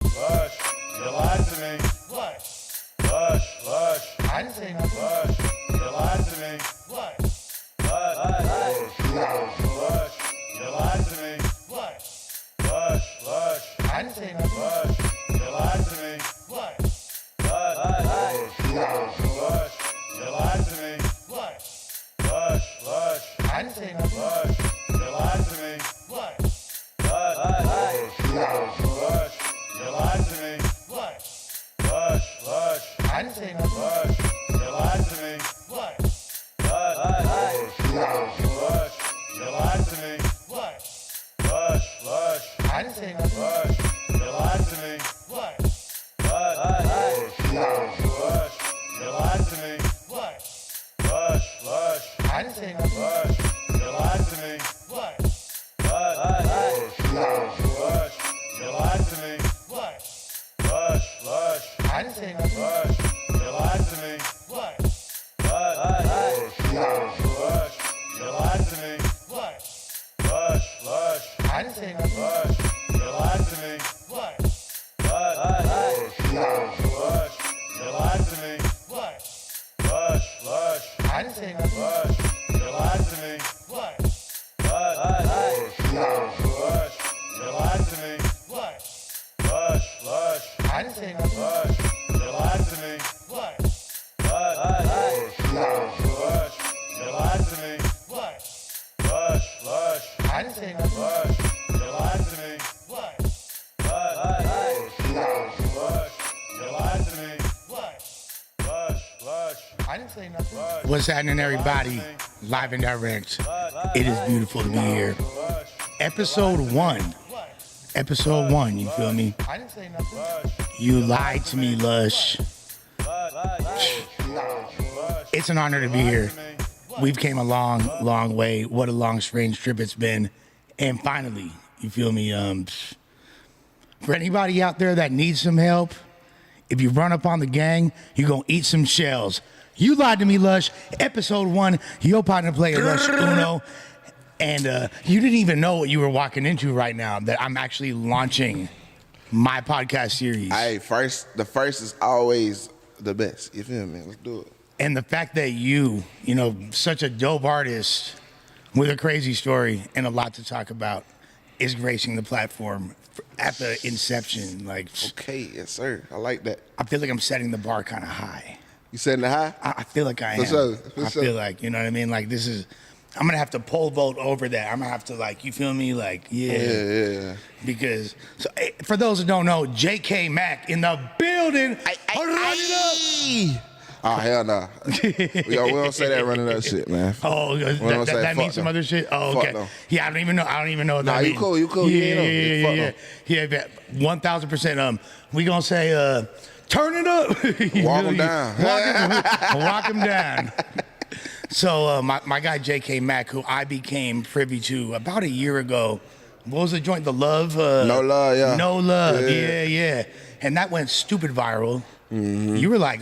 Lush, you lied to me. Lush. Lush, Lush. I didn't say nothing. Lush, you lied to me. Lush. Lush, Lush, you lied to me. Lush. Lush, Lush. I didn't say nothing. Lush, you lied to me. Lush. Lush, Lush, you lied to me. Lush. Lush, I didn't say nothing. Lush, you lied to me. Lush. Lush, you lied to me. Lush. Lush, I didn't say nothing. Lush, you lied to me. Lush. Lush, you lied to me. Lush. Lush, I didn't say nothing. Lush, you lied to me. Lush. Lush, you lied to me. Lush. Lush, I didn't say nothing. Lush, you lied to me. Lush. Lush, you lied to me. Lush. Lush, I didn't say nothing. Lush, you lied to me. Lush. Lush, you lied to me. Lush. Lush, I didn't say nothing. Lush, you lied to me. Lush. Lush, you lied to me. Lush. Lush, I didn't say nothing. Lush, you lied to me. Lush. Lush, you lied to me. Lush. Lush, I didn't say nothing. Lush, you lied to me. Lush. Lush, you lied to me. Lush. Lush, I didn't say nothing. Lush, you lied to me. Lush. Lush, you lied to me. Lush. Lush, I didn't say nothing. What's happening, everybody? Live and direct. It is beautiful to be here. Episode 1. Lush. Episode 1, you feel me? I didn't say nothing. You lied to me, Lush. It's an honor to be here. We've came a long, long way. What a long, strange trip it's been. And finally, you feel me? For anybody out there that needs some help, if you run up on the gang, you're going to eat some shells. You lied to me, Lush. Episode 1, your partner player, Lush Uno. And you didn't even know what you were walking into right now, that I'm actually launching my podcast series. The first is always the best. You feel me? Let's do it. And the fact that you know, such a dope artist with a crazy story and a lot to talk about is gracing the platform at the inception. Like, Okay, yes, sir. I like that. I feel like I'm setting the bar kind of high. You setting the high? I feel like I am. For sure, I feel like, you know what I mean? Like, this is, I'm going to have to poll vote over that. I'm going to have to, like, you feel me? Like, Yeah. Because, so, for those who don't know, J.K. Mack in the building. Run it up. Oh, hell no. we don't say that running up shit, man. Oh, that means some other shit? Oh, Fuck okay. no. Yeah, I don't even know what that Nah, means. you cool. Yeah. 1,000%. We gonna say, turn it up. Walk them down. Walk them down. So my guy J.K. Mack, who I became privy to about a year ago, what was the joint? The Love? No Love, yeah. No Love, Yeah. yeah. And that went stupid viral. You were like,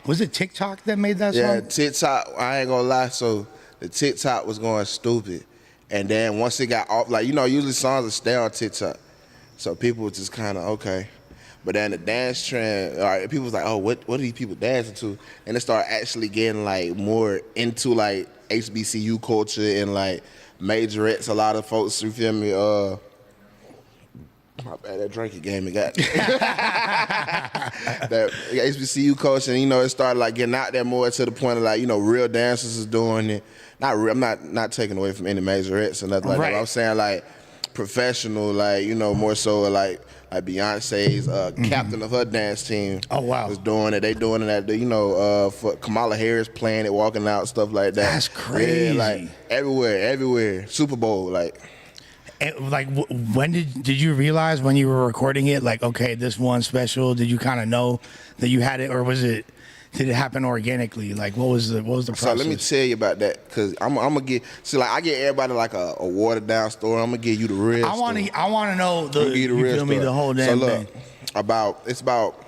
was it TikTok that made that Yeah, song? TikTok, I ain't gonna lie, so the TikTok was going stupid. And then once it got off, like, you know, usually songs will stay on TikTok. So people was just kind of, okay. But then the dance trend, all right, people was like, oh, what are these people dancing to? And it started actually getting, like, more into, like, HBCU culture and, like, majorettes. A lot of folks, you feel me, my bad, that drinking game, it got that HBCU culture, and, you know, it started, like, getting out there more to the point of, like, you know, real dancers is doing it. Not real, I'm not taking away from any majorettes or nothing like that. But I'm saying, like, professional, like, you know, more so, like Beyonce's captain of her dance team. Oh, wow. Was doing it. They doing it at the, you know, for Kamala Harris playing it, walking out, stuff like that. That's crazy. Yeah, like, everywhere. Super Bowl, like. And, like, when did you realize when you were recording it, like, okay, this one's special? Did you kind of know that you had it, or did it happen organically? Like, what was the process? So let me tell you about that, cause I'm gonna get. See, like, I get everybody like a watered down story. I'm gonna give you the real. I want to know the real feel me, story. the whole damn so thing. Look, it's about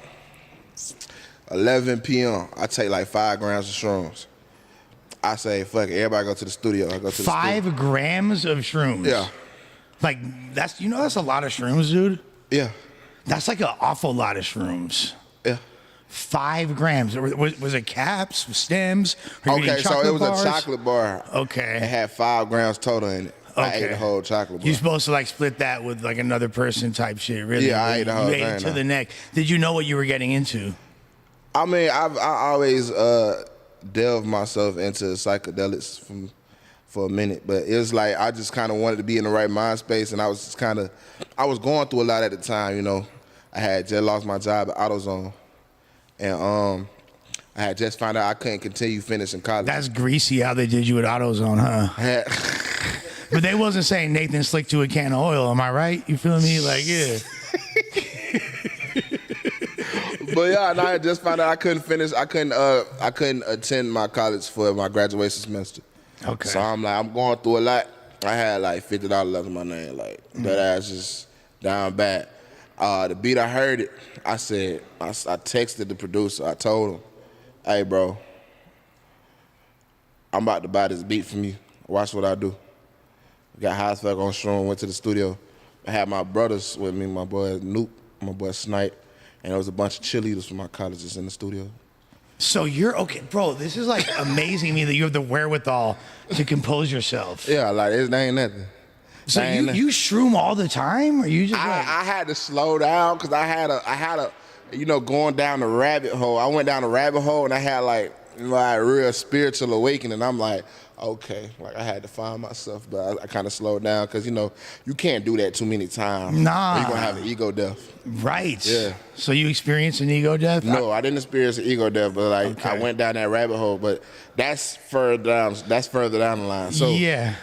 11 p.m. I take like 5 grams of shrooms. I say, fuck it, everybody go to the studio. I go to the 5 grams of shrooms. Yeah. Like, that's a lot of shrooms, dude. Yeah. That's like an awful lot of shrooms. Yeah. 5 grams. Was it caps, stems? Okay, so it was a chocolate bar. Okay. It had 5 grams total in it. I Okay. ate the whole chocolate bar. You're supposed to like split that with like another person type shit, really. Yeah, I ate the whole You ate thing, it to though. the neck. Did you know what you were getting into? I mean, I always delved myself into psychedelics for a minute, but it was like I just kind of wanted to be in the right mind space, and I was just I was going through a lot at the time, you know. I had just lost my job at AutoZone, and I had just found out I couldn't continue finishing college. That's greasy how they did you at AutoZone, huh? But they wasn't saying Nathan slick to a can of oil, am I right? You feel me? Like, yeah. But yeah, and I had just found out I couldn't finish. I couldn't attend my college for my graduation semester. Okay. So I'm like, I'm going through a lot. I had like $50 left in my name, like that ass just down bad. The beat, I heard it. I said, I texted the producer. I told him, hey, bro, I'm about to buy this beat from you. Watch what I do. Got high as fuck on Shroom, went to the studio. I had my brothers with me, my boy Noop, my boy Snipe, and there was a bunch of cheerleaders from my colleges in the studio. So you're okay, bro. This is like amazing to me that you have the wherewithal to compose yourself. Yeah, like it ain't nothing. So you shroom all the time, or you just? I had to slow down because I had a, you know, going down the rabbit hole. I went down the rabbit hole and I had like real spiritual awakening. I'm like, okay, like I had to find myself, but I kind of slowed down because, you know, you can't do that too many times. Nah. Or you're gonna have an ego death. Right. Yeah. So you experienced an ego death? No, I didn't experience an ego death, but like Okay. I went down that rabbit hole. But that's further down. That's further down the line. So yeah.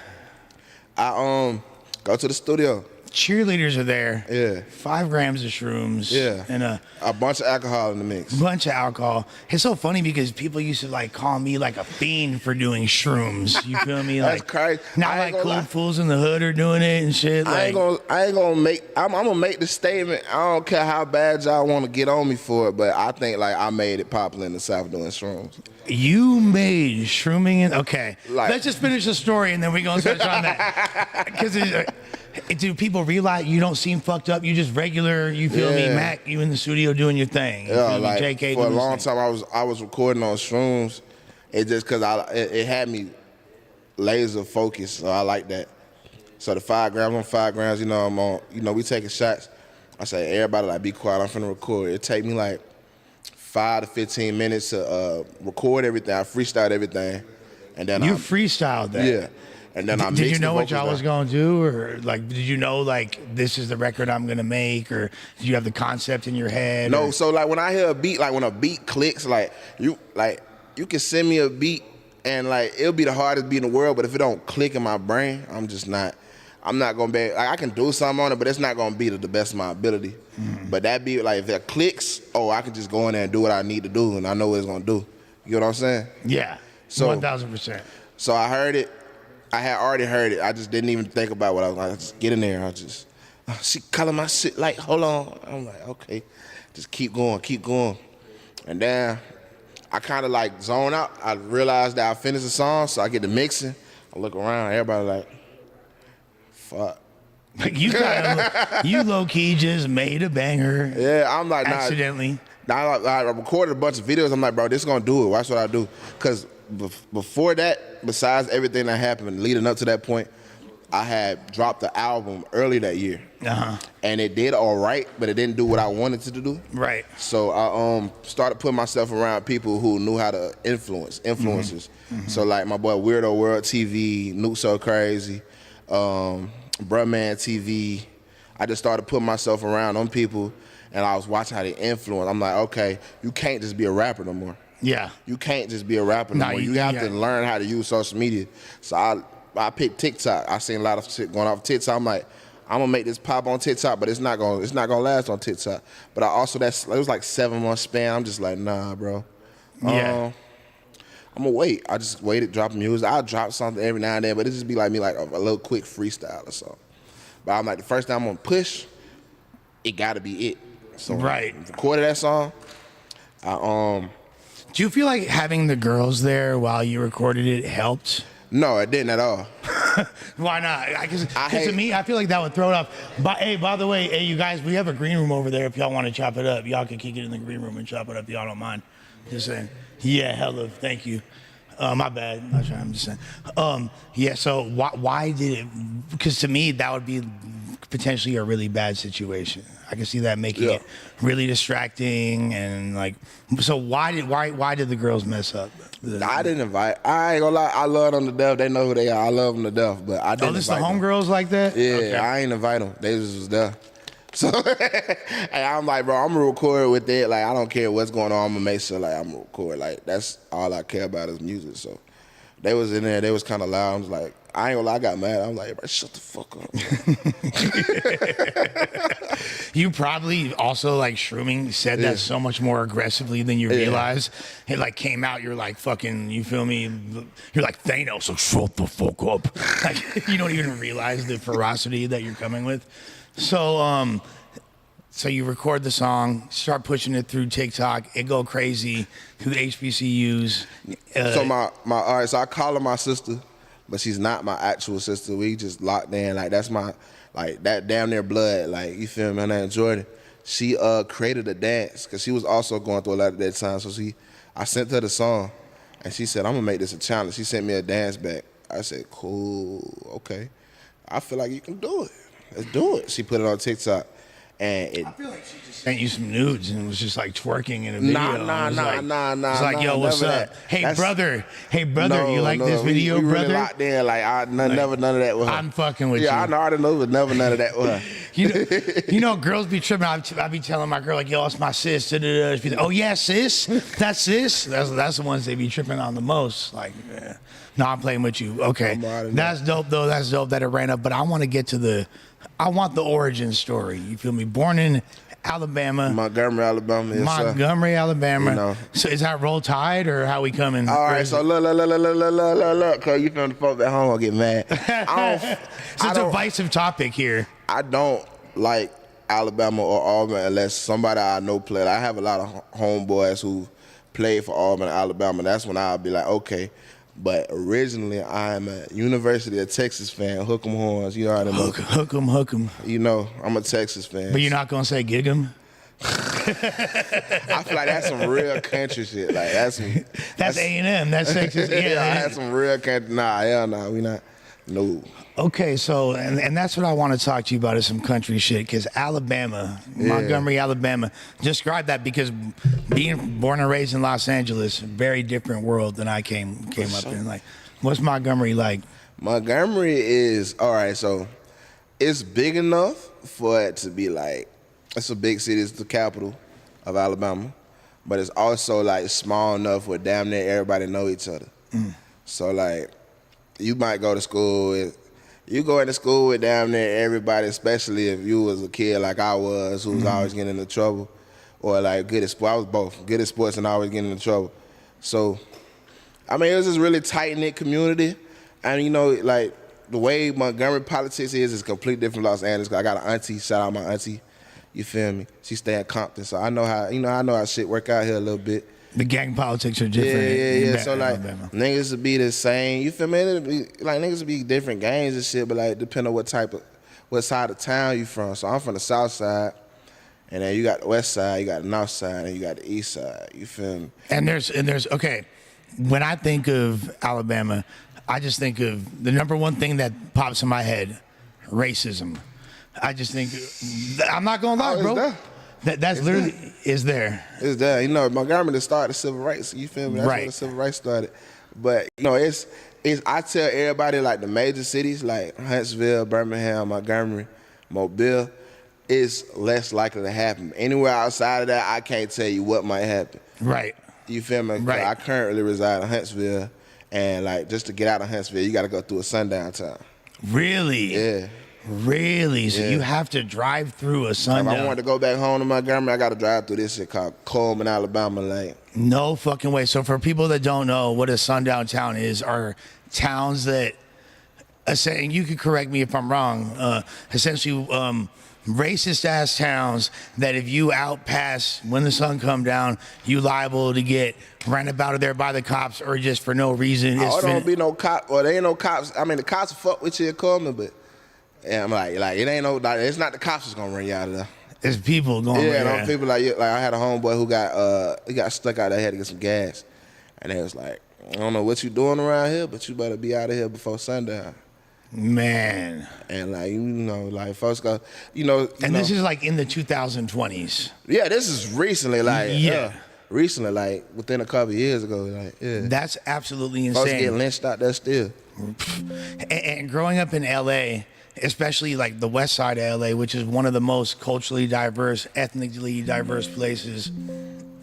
I go to the studio. Cheerleaders are there. Yeah. 5 grams of shrooms. Yeah. And a bunch of alcohol in the mix. bunch of alcohol. It's so funny because people used to like call me like a fiend for doing shrooms. You feel me? That's Like crazy. now I ain't like gonna cool lie. fools in the hood are doing it and shit. I ain't gonna make. I'm gonna make the statement. I don't care how bad y'all want to get on me for it, but I think like I made it popular in the South doing shrooms. You made shrooming in. Okay, Like- let's just finish the story and then we gonna touch on that. Because do people realize you don't seem fucked up? You just regular. You feel me, Yeah. Mac? You in the studio doing your thing. You Yeah, feel me, like JK for a doing his long thing. time I was recording on shrooms. It just cause it had me laser focused. So I like that. So the 5 grams on 5 grams, you know, I'm on. You know, we taking shots. I say everybody like be quiet. I'm finna record. It take me like 5 to 15 minutes to record everything. I freestyled everything, and then You freestyled that. yeah, and then I Did you mixed the know what vocals y'all was down. gonna do, or like, did you know like this is the record I'm gonna make, or did you have the concept in your head? No, or- so like when I hear a beat, like when a beat clicks, like you can send me a beat and like it'll be the hardest beat in the world, but if it don't click in my brain, I'm not gonna be like I can do something on it, but it's not gonna be to the best of my ability. But that beat, like if it clicks, I can just go in there and do what I need to do, and I know what it's gonna do. You know what I'm saying? Yeah, So- 1000%. So I heard it. I had already heard it. I just didn't even think about what I was like. Just get in there. I just, she calling my shit like, hold on. I'm like, okay, just keep going. And then I kind of like zone out. I realized that I finished the song, so I get to mixing. I look around, everybody like, fuck. Like you low key just made a banger. Yeah, I'm like, nah. Accidentally. I recorded a bunch of videos. I'm like, bro, this is gonna do it. Watch what I do. Cause before that, besides everything that happened leading up to that point, I had dropped the album early that year. And it did all right, but it didn't do what I wanted it to do. Right. So I started putting myself around people who knew how to influencers. So like my boy Weirdo World TV, Nuke So Crazy, Bruh Man TV. I just started putting myself around them people, and I was watching how they influence. I'm like, okay, you can't just be a rapper no more. Yeah. You can't just be a rapper no more. You have to learn how to use social media. So I picked TikTok. I seen a lot of shit going off TikTok. I'm like, I'm gonna make this pop on TikTok, but it's not gonna last on TikTok. But I also it was like 7 months span. I'm just like, nah, bro. Yeah. I'm gonna wait. I just waited, drop music. I'll drop something every now and then, but it just be like me, like a little quick freestyle or something. But I'm like, the first time I'm gonna push, it gotta be it. So right. Recorded that song. Do you feel like having the girls there while you recorded it helped? No, it didn't at all. Why not? Because to me, I feel like that would throw it off. But hey, by the way, hey, you guys, we have a green room over there. If y'all want to chop it up, y'all can kick it in the green room and chop it up. Y'all don't mind. Just saying. Yeah, hella. Thank you. My bad. I'm just saying. Yeah. So why did it? Because to me, that would be potentially a really bad situation. I can see that making it really distracting and like. So why did the girls mess up? I didn't invite. I ain't gonna lie. I love them to death. They know who they are. I love them to death. But I didn't. Oh, this the homegirls like that? Yeah, okay. I ain't invite them. They just was there. So and I'm like, bro, I'm gonna record with it. Like, I don't care what's going on. I'm gonna make sure like I'm gonna record. Like, that's all I care about is music. So they was in there. They was kind of loud. I was like, I ain't gonna lie. I got mad. I was like, bro, shut the fuck up. You probably also like shrooming said that so much more aggressively than you realize. It like came out. You're like fucking. You feel me? You're like Thanos. So shut the fuck up. Like, you don't even realize the ferocity that you're coming with. So so you record the song, start pushing it through TikTok, it go crazy through the HBCUs. So all right. So I call her my sister, but she's not my actual sister. We just locked in. Like, that's my, like, that damn near blood. Like, you feel me? Her name Jordan. She created a dance because she was also going through a lot at that time. So I sent her the song, and she said, I'm gonna make this a challenge. She sent me a dance back. I said, cool, okay. I feel like you can do it. Let's do it. She put it on TikTok, and I feel like she just sent you some nudes and was just like twerking in a video. Nah. It's like, yo, what's up? Hey, brother, you like this video, we brother? Really locked in. Like, never none of that with her. I'm fucking with you. Yeah, I already know, but never none of that with her. You know, girls be tripping. I be telling my girl, like, yo, it's my sis. She'd be like, oh yeah, sis, that's sis. That's the ones they be tripping on the most. Like, no, I'm playing with you. Okay, that's dope though. That's dope that it ran up. But I want to get to I want the origin story. You feel me? Born in Alabama. Montgomery, Alabama. Yes, Montgomery, Alabama. You know. So is that Roll Tide or how we coming? All right, so look, cause you feel the folks at home will get mad. It's a divisive topic here. I don't like Alabama or Auburn unless somebody I know played. I have a lot of homeboys who played for Auburn and Alabama. That's when I'll be like, okay. But originally, I'm a University of Texas fan. Hook 'em horns, you already know. Hook 'em. You know, I'm a Texas fan. But you're not gonna say gig 'em? I feel like that's some real country shit. Like, that's A&M. That's Texas. Yeah, that's some real country. Nah, hell nah, we not. No. Okay, so and that's what I want to talk to you about is some country shit. Because Alabama, Montgomery, Alabama, describe that because being born and raised in Los Angeles, very different world than I came up in. Like, what's Montgomery like? Montgomery is all right. So it's big enough for it to be like, it's a big city. It's the capital of Alabama, but it's also like small enough where damn near everybody know each other. So like, you might go to school. You go into school with damn near everybody, especially if you was a kid like I was, who was always getting into trouble, or like good at sports. I was both good at sports and always getting into trouble. So I mean, it was just really tight-knit community. And, you know, like, the way Montgomery politics is completely different from Los Angeles. I got an auntie, shout out my auntie, you feel me? She stay in Compton, so I know how shit work out here a little bit. The gang politics are different. Yeah. So, like, niggas would be the same, you feel me? It'd be, like, niggas would be different gangs and shit, but, like, depending on what side of town you from. So I'm from the south side. And then you got the west side, you got the north side, and you got the east side. You feel me? And there's okay. When I think of Alabama, I just think of the number one thing that pops in my head: racism. I just think I'm not gonna lie, bro. That's literally there. Is there. It's there. You know, Montgomery started the civil rights. You feel me? That's when the civil rights started. But you know, it's I tell everybody, like, the major cities like Huntsville, Birmingham, Montgomery, Mobile, is less likely to happen. Anywhere outside of that, I can't tell you what might happen. Right. You feel me? Right. I currently reside in Huntsville, and, like, just to get out of Huntsville, you got to go through a sundown town. Really? Yeah. Really? So you have to drive through a sundown. If I wanted to go back home to Montgomery, I got to drive through this shit called Coleman, Alabama. Like, no fucking way. So for people that don't know what a sundown town is, are towns that, and you could correct me if I'm wrong, essentially racist ass towns that if you out past when the sun come down, you liable to get ran up out of there by the cops or just for no reason. Oh, there don't be no cop. Well, there ain't no cops. I mean, the cops will fuck with you in Coleman, but yeah, I'm like it ain't no. It's not the cops that's gonna run you out of there. It's people going. Yeah, no people like I had a homeboy who got stuck out there, had to get some gas, and they was like, I don't know what you doing around here, but you better be out of here before sundown. Man. And, like, you know, like, folks go, and this is like in the 2020s. Yeah, this is recently, like, recently, like, within a couple of years ago, like, yeah. That's absolutely insane. Folks get lynched out there still. And growing up in LA, especially like the west side of LA, which is one of the most culturally diverse, ethnically diverse places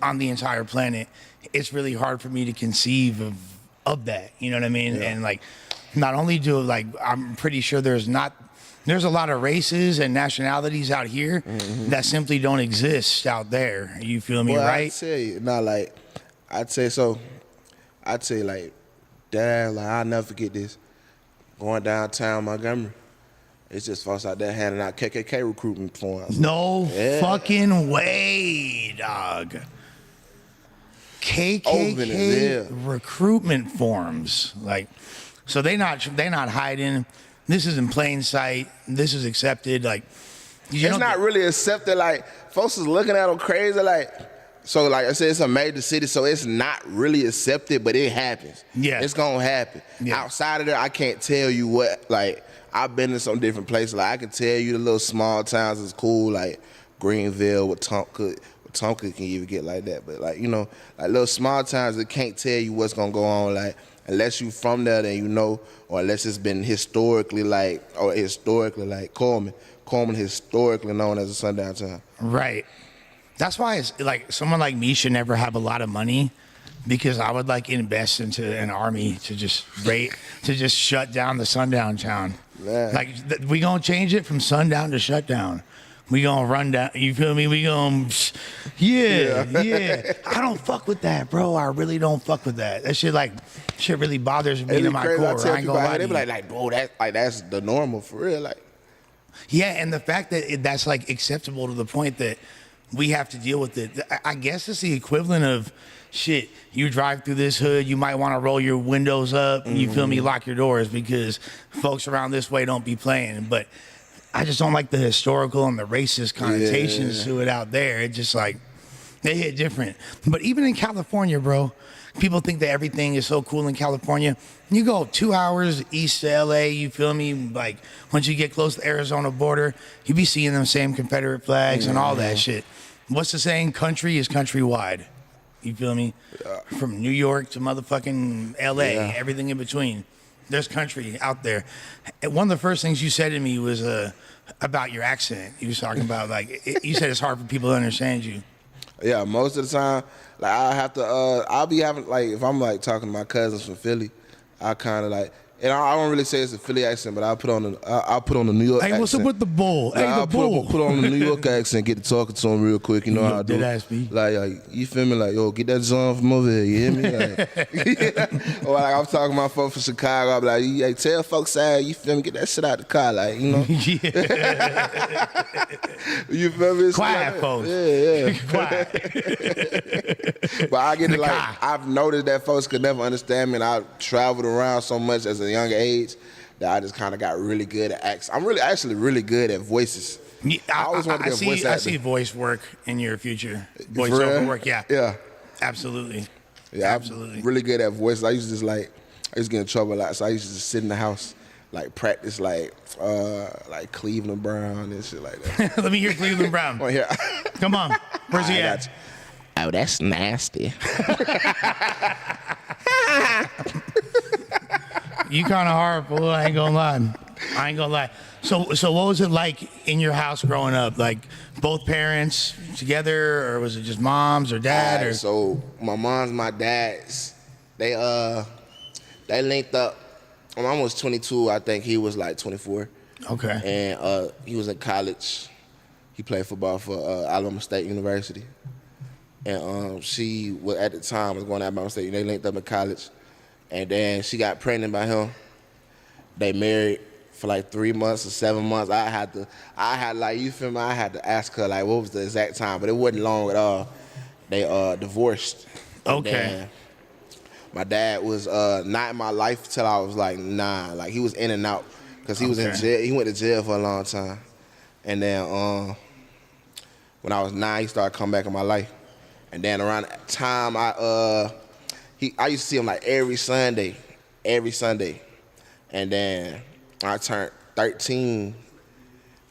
on the entire planet, it's really hard for me to conceive of that. You know what I mean? Yeah. And, like, not only do, like, I'm pretty sure there's a lot of races and nationalities out here that simply don't exist out there. You feel me, right? I'd say, I'd say, like, Dad, like, I'll never forget this. Going downtown Montgomery, it's just folks out there handing out KKK recruitment forms. No fucking way, dog. KKK recruitment forms, like. So they not hiding. This is in plain sight. This is accepted. Like, it's not really accepted. Like, folks is looking at them crazy. Like, so, like I said, it's a major city, so it's not really accepted, but it happens. Yeah, it's gonna happen. Yeah. Outside of there, I can't tell you what. Like, I've been in some different places. Like, I can tell you the little small towns is cool, like Greenville with Tonka can even get like that. But, like, you know, like little small towns that can't tell you what's gonna go on. Like, unless you from there, then you know, or unless it's been historically like Coleman. Coleman historically known as a sundown town. Right. That's why it's like someone like me should never have a lot of money, because I would like invest into an army to just shut down the sundown town. Man. Like we gonna change it from sundown to shutdown. We gonna run down, you feel me? We gonna, yeah. I don't fuck with that, bro. I really don't fuck with that. That shit really bothers me to my core. I ain't gonna lie to you. They be like, bro, that's the normal for real. Like, yeah, and the fact that that's like acceptable to the point that we have to deal with it. I guess it's the equivalent of shit. You drive through this hood, you might want to roll your windows up. You feel me? Lock your doors because folks around this way don't be playing. But I just don't like the historical and the racist connotations to it out there. It just like, they hit different. But even in California, bro, people think that everything is so cool in California. You go 2 hours east to LA, you feel me? Like, once you get close to the Arizona border, you be seeing them same Confederate flags and all that shit. What's the saying? Country is countrywide. You feel me? Yeah. From New York to motherfucking LA, everything in between. There's country out there. And one of the first things you said to me was about your accent. You was talking about, like, you said it's hard for people to understand you. Yeah, most of the time, like, I have to, I'll be having, like, if I'm, like, talking to my cousins from Philly, I kind of, like, And I don't really say it's a Philly accent, but I'll put on the New York accent. Hey, what's up with the bull? Hey, I'll the bull. put on the New York accent, get to talking to him real quick. You know how I do. Like, you feel me? Like, yo, get that John from over here. You hear me? Like, or like I'm talking to my folks from Chicago. I'm like, hey, tell folks, you feel me? Get that shit out the car, like, you know. You feel me? Quiet, like, folks. Yeah. Quiet. But I get it, like, car. I've noticed that folks could never understand me, and I traveled around so much as a younger age that I just kind of got really good at accents. I'm actually really good at voices. Yeah, I always want to be a voice actor. I see voice work in your future. Voice over work, yeah. Yeah. Absolutely. Yeah, absolutely. I'm really good at voices. I used to get in trouble a lot, so I used to just sit in the house, like practice like Cleveland Brown and shit like that. Let me hear Cleveland Brown. Oh, yeah. Come on. Where's he at? Oh, that's nasty. You kind of horrible. I ain't gonna lie. So what was it like in your house growing up? Like both parents together, or was it just moms or dad? Or so my mom's, my dad's, they linked up. My mom was 22. I think he was like 24. Okay. And he was in college. He played football for Alabama State University. And she was at the time was going to Alabama State. They linked up in college. And then she got pregnant by him. They married for like 3 months or 7 months. I had like, you feel me? I had to ask her like what was the exact time, but it wasn't long at all. They divorced. Okay. My dad was not in my life till I was like 9. Like he was in and out because he was in jail. He went to jail for a long time. And then when I was 9, he started coming back in my life. And then around that time, I used to see him like every Sunday. And then I turned 13,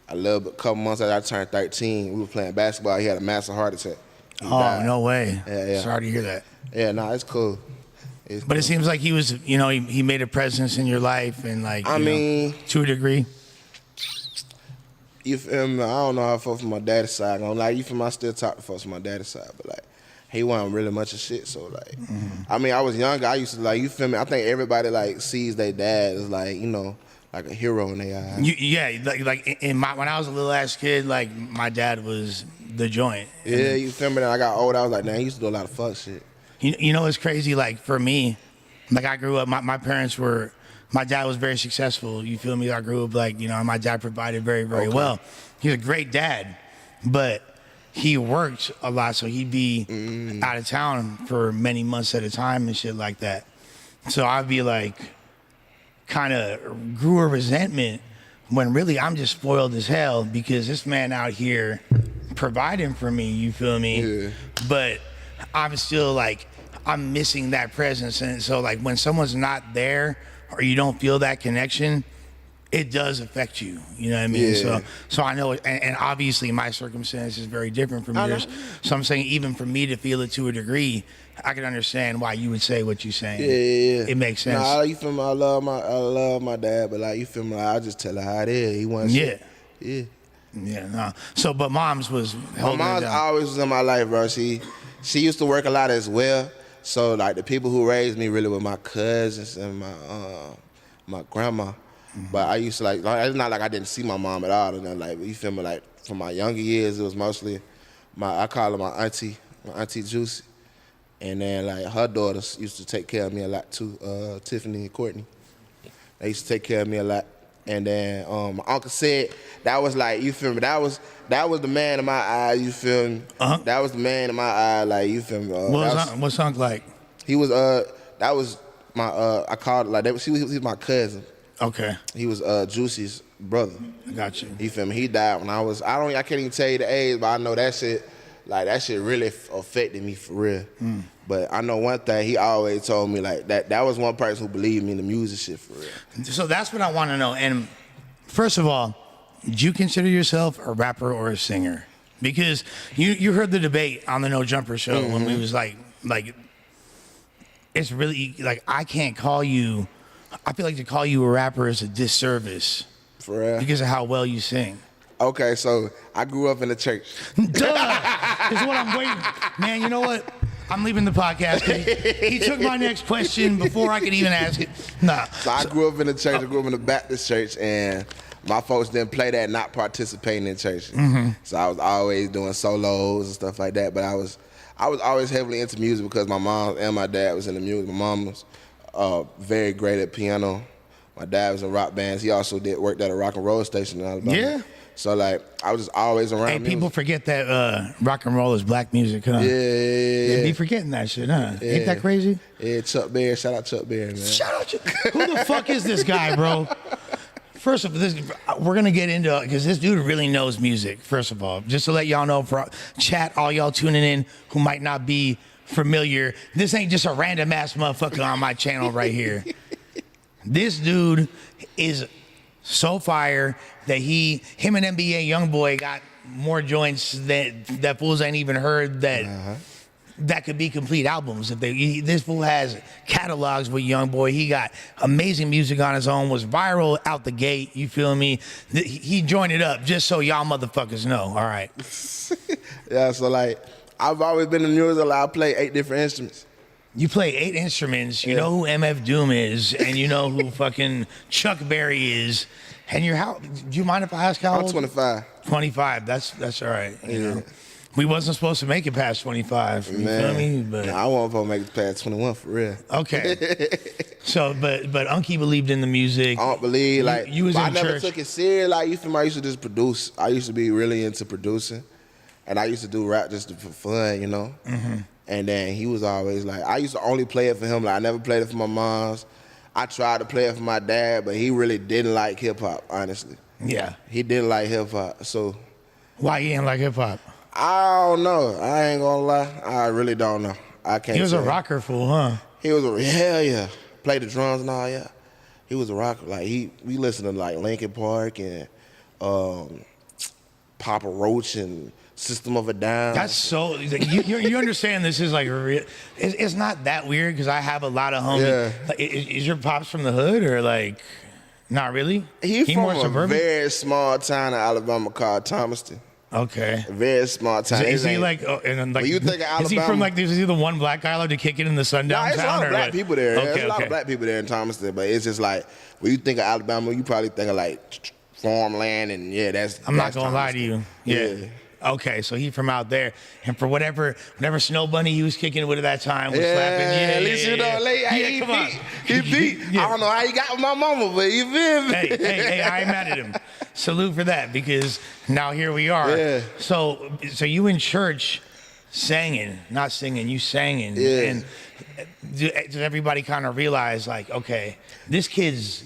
couple months after I turned 13, we were playing basketball. He had a massive heart attack. He died. No way. Yeah. Sorry to hear that. Yeah, no, it's cool. But it seems like he was, he made a presence in your life and like, I mean, to a degree. You feel me? I don't know how I felt from my daddy's side. You feel me? I still talk to folks from my daddy's side, but like, he wasn't really much of shit. So like, I mean, I was younger. I used to like, you feel me? I think everybody like sees their dad as like, like a hero in their eyes. When I was a little ass kid, like my dad was the joint. Yeah, you feel me? Then I got old. I was like, man, he used to do a lot of fuck shit. You know, it's crazy. Like for me, like I grew up. My parents were. My dad was very successful. You feel me? I grew up like, my dad provided very, very well. He was a great dad, but he worked a lot, so he'd be out of town for many months at a time and shit like that. So I'd be like, kind of grew a resentment when really I'm just spoiled as hell because this man out here providing for me, you feel me? Yeah. But I'm still like, I'm missing that presence. And so like when someone's not there, or you don't feel that connection, it does affect you. You know what I mean? Yeah. So I know, and obviously my circumstance is very different from yours. So I'm saying even for me to feel it to a degree, I can understand why you would say what you're saying. Yeah. It makes sense. Nah, you feel me? I love my dad, but like, you feel me? Like, I just tell her how it is. He wants shit. Yeah. Yeah, no. So, but mom's was holding My mom's it down. always was in my life, bro. She used to work a lot as well. So like the people who raised me really were my cousins and my grandma. But I used to like it's not like I didn't see my mom at all. And then like, you feel me? Like from my younger years, it was mostly I call her my auntie Juicy. And then like her daughters used to take care of me a lot too, Tiffany and Courtney. They used to take care of me a lot. And then my uncle said that was like, you feel me? That was the man in my eye, you feel me? Uh-huh. That was the man in my eye, like, you feel me? What's Uncle like? He was that was my I called it like that. He was my cousin. Okay. He was Juicy's brother. I got you. You feel me? He died when I can't even tell you the age, but I know that shit really affected me for real. But I know one thing, he always told me like that was one person who believed me in the music shit for real. So that's what I want to know. And first of all, do you consider yourself a rapper or a singer? Because you heard the debate on the No Jumper show when we was like it's really like I feel like to call you a rapper is a disservice. For real? Because of how well you sing. Okay, so I grew up in the church. Duh! This is what I'm waiting. Man, you know what? I'm leaving the podcast. 'Cause he took my next question before I could even ask it. Nah. So I grew up in the church. I grew up in the Baptist church, and my folks didn't play that, not participating in church. So I was always doing solos and stuff like that. But I was always heavily into music because my mom and my dad was in the music. My mom was very great at piano. My dad was in rock bands. He also worked at a rock and roll station in Alabama. Yeah. So like I was just always around. Hey, music. people forget that rock and roll is black music, huh? Yeah. They be forgetting that shit, huh? Yeah. Ain't that crazy? Yeah, Chuck Berry. Shout out Chuck Berry, man. Shout out to who the fuck is this guy, bro? First of all, we're gonna get into it because this dude really knows music. First of all, just to let y'all know, for chat, all y'all tuning in who might not be familiar, this ain't just a random ass motherfucker on my channel right here. This dude is so fire that him and NBA YoungBoy got more joints that fools ain't even heard that could be complete albums. If this fool has catalogs with YoungBoy, he got amazing music on his own, was viral out the gate. You feel me? He joined it up just so y'all motherfuckers know. All right. Yeah, so like I've always been in music. Like, I play 8 different instruments. You play 8 instruments. You know who MF Doom is, and you know who fucking Chuck Berry is. And do you mind if I ask how old? I'm 25. 25. That's all right. You know, we wasn't supposed to make it past 25. You feel me? But I wasn't supposed to make it past 21 for real. Okay. So, but Unky believed in the music. I don't believe like you was in I never church. took it serious. Like you feel me? I used to just produce. I used to be really into producing, and I used to do rap just for fun, you know. And then he was always like, I used to only play it for him. Like I never played it for my mom's. I tried to play it for my dad, but he really didn't like hip hop. Honestly. Yeah. He didn't like hip hop. So Why he didn't like hip hop? I don't know. I ain't gonna lie. I really don't know. I can't. He was tell a you. rocker fool, huh? He was a hell yeah. Played the drums and all, yeah. He was a rocker. Like we listened to like Linkin Park and Papa Roach and System of a Down. That's so. You understand? This is like real. It's not that weird because I have a lot of homies. Yeah. Like, is your pops from the hood or like? Not really. He from more a suburban. very small town in Alabama called Thomaston. Okay. A very small town. Is he like? Oh, and then, like, When you think of is he from Alabama- like? Is he the one black guy allowed to kick it in the Sundown Nah, it's a town? lot or of black what? people there. Okay, There's a lot okay. of black people there in Thomaston, but it's just like when you think of Alabama, you probably think of like farmland and that's. I'm not gonna lie to you. Yeah. Yeah. Okay, so he from out there, and for whenever Snow Bunny he was kicking with at that time was slapping. Yeah, at least you know, yeah, come on. He beat. Yeah. I don't know how he got with my mama, but he feel me. Hey, I ain't mad at him. Salute for that because now here we are. Yeah. So you in church singing, not singing, you singing. Yeah. And does everybody kind of realize like, okay, this kid's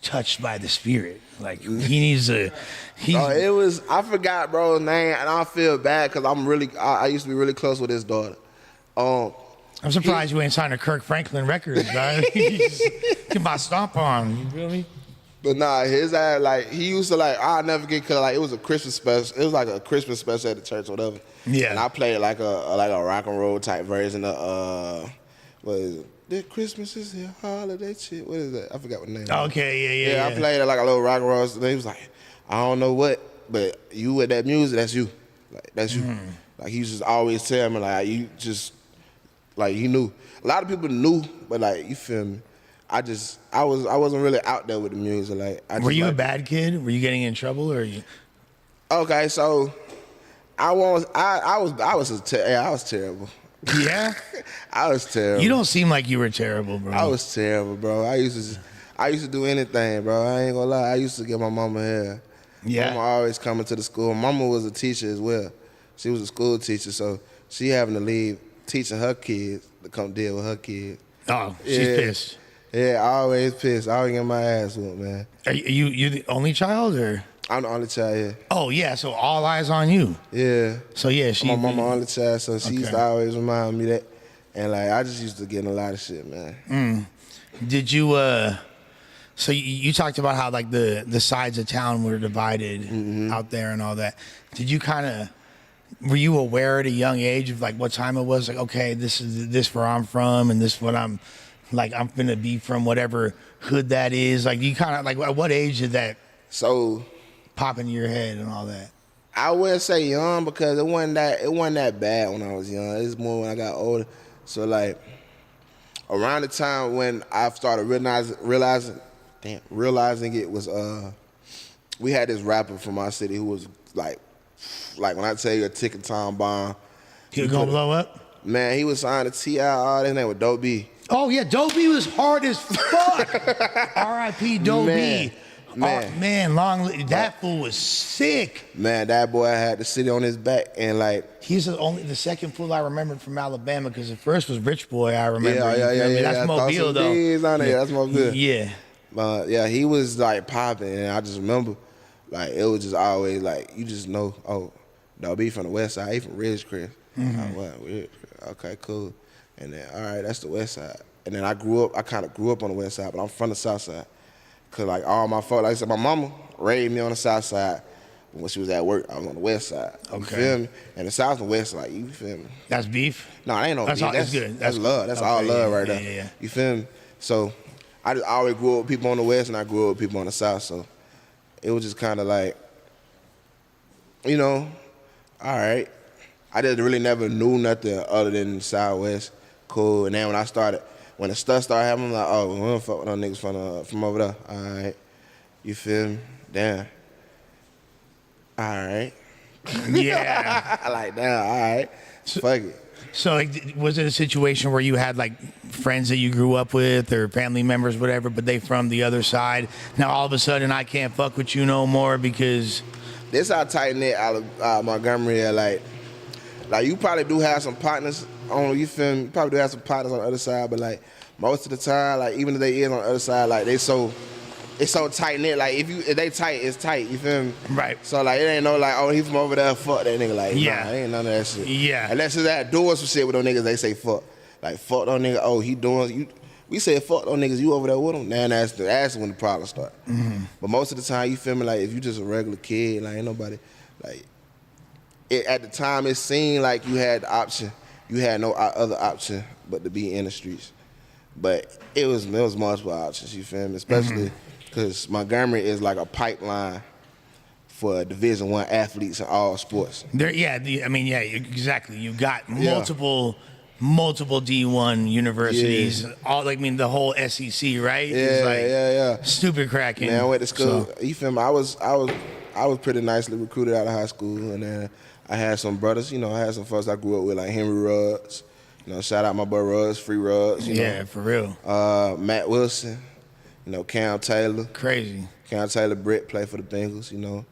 touched by the Spirit. Like he needs a. It was. I forgot bro's name, and I feel bad because I used to be really close with his daughter. I'm surprised you ain't signed a Kirk Franklin record, guys. Get my stomp on. You feel me? But nah, his ass like he used to like I'll never get cause like it was a Christmas special. It was like a Christmas special at the church or whatever. Yeah. And I played like a rock and roll type version of what is it? This Christmas is here, holiday shit. What is that? I forgot what the name. Okay, yeah. I played it like a little rock and roll. So he was like, I don't know what, but you with that music, that's you. Like that's you. Like he used to always tell me like you just like he knew. A lot of people knew, but like you feel me. I wasn't really out there with the music. Like, Were you a bad kid? Were you getting in trouble or you? Okay, so I was terrible. Yeah, I was terrible. you don't seem like you were terrible, bro. I was terrible, bro. I used to do anything, bro. I ain't gonna lie. I used to get my mama hair. Yeah. Mama always coming to the school. Mama was a teacher as well. She was a school teacher, so she having to leave teaching her kids to come deal with her kids. Oh, she's Yeah. pissed. Yeah, always pissed. I always get my ass whooped, man. Are you the only child or? I'm the only child here. Oh yeah, so all eyes on you. Yeah. So yeah, she. My mama only child, so she used to Okay. always remind me that. And like I just used to get in a lot of shit, man. Did you? So you talked about how like the sides of town were divided out there and all that. Did you kind of? Were you aware at a young age of like what time it was? Like, okay, this is this where I'm from, and this what I'm like. I'm gonna be from whatever hood that is. Like, you kind of like at what age did that So pop into your head and all that? I wouldn't say young because it wasn't that bad when I was young. It's more when I got older. So like around the time when I started realizing it was we had this rapper from our city who was like when I tell you a ticking time bomb. He was gonna blow up? Man, he was signed to T.I. all his name was Dope B. Oh yeah, Dope B was hard as fuck. R.I.P. Dope B. Man, that fool was sick. Man, that boy had the city on his back, and like he's the second fool I remembered from Alabama because the first was Rich Boy. I remember. Yeah. That's Mobile though. That's Mobile. Yeah. Yeah, he was like popping, and I just remember, like it was just always like you just know, oh, Dope B from the West Side, he from Ridgecrest. Okay, cool. And then all right, that's the West Side. And then I kind of grew up on the West Side, but I'm from the South Side. Cause like all my folks, like I said, my mama raised me on the South Side. When she was at work, I was on the West Side. You feel me? And the South and West, like you feel me? That's beef? No, it ain't no beef. That's good. That's love. That's all love right there. Yeah. You feel me? So I just always grew up with people on the West, and I grew up with people on the South. So it was just kind of like, you know, all right. I just really never knew nothing other than Southwest. Cool. And then when the stuff started happening, I'm like, oh, we don't fuck with no niggas from over there. All right. You feel me? Damn. All right. Yeah. I like, damn, all right. Fuck it. So like, was it a situation where you had like friends that you grew up with or family members, whatever, but they from the other side? Now all of a sudden I can't fuck with you no more because... This how tight knit out of Montgomery are like you probably do have some partners on, you feel me? You probably do have some partners on the other side, but like most of the time, like even if they is on the other side, like it's so tight knit. Like if they tight, it's tight. You feel me? Right. So like it ain't no like, oh, he from over there, fuck that nigga. Like yeah, nah, ain't none of that shit. Yeah. Unless it's that doing some shit with those niggas, they say fuck. Like fuck those niggas. Oh, he doing you. We say fuck those niggas. You over there with them? Now that's when the problems start. Mm-hmm. But most of the time, you feel me? Like if you just a regular kid, like ain't nobody like. At the time, it seemed like you had the option. You had no other option but to be in the streets. But it was multiple options, you feel me? Especially because Montgomery is like a pipeline for Division I athletes in all sports. Exactly. You got multiple D1 universities. All the whole SEC, right? Yeah. Stupid cracking. Man, I went to school. So. You feel me? I was pretty nicely recruited out of high school, and then I had some brothers. You know, I had some folks I grew up with, like Henry Ruggs. You know, shout out my boy Ruggs, Free Ruggs. You know. For real. Matt Wilson. You know, Cam Taylor. Crazy. Cam Taylor, Britt play for the Bengals. You know,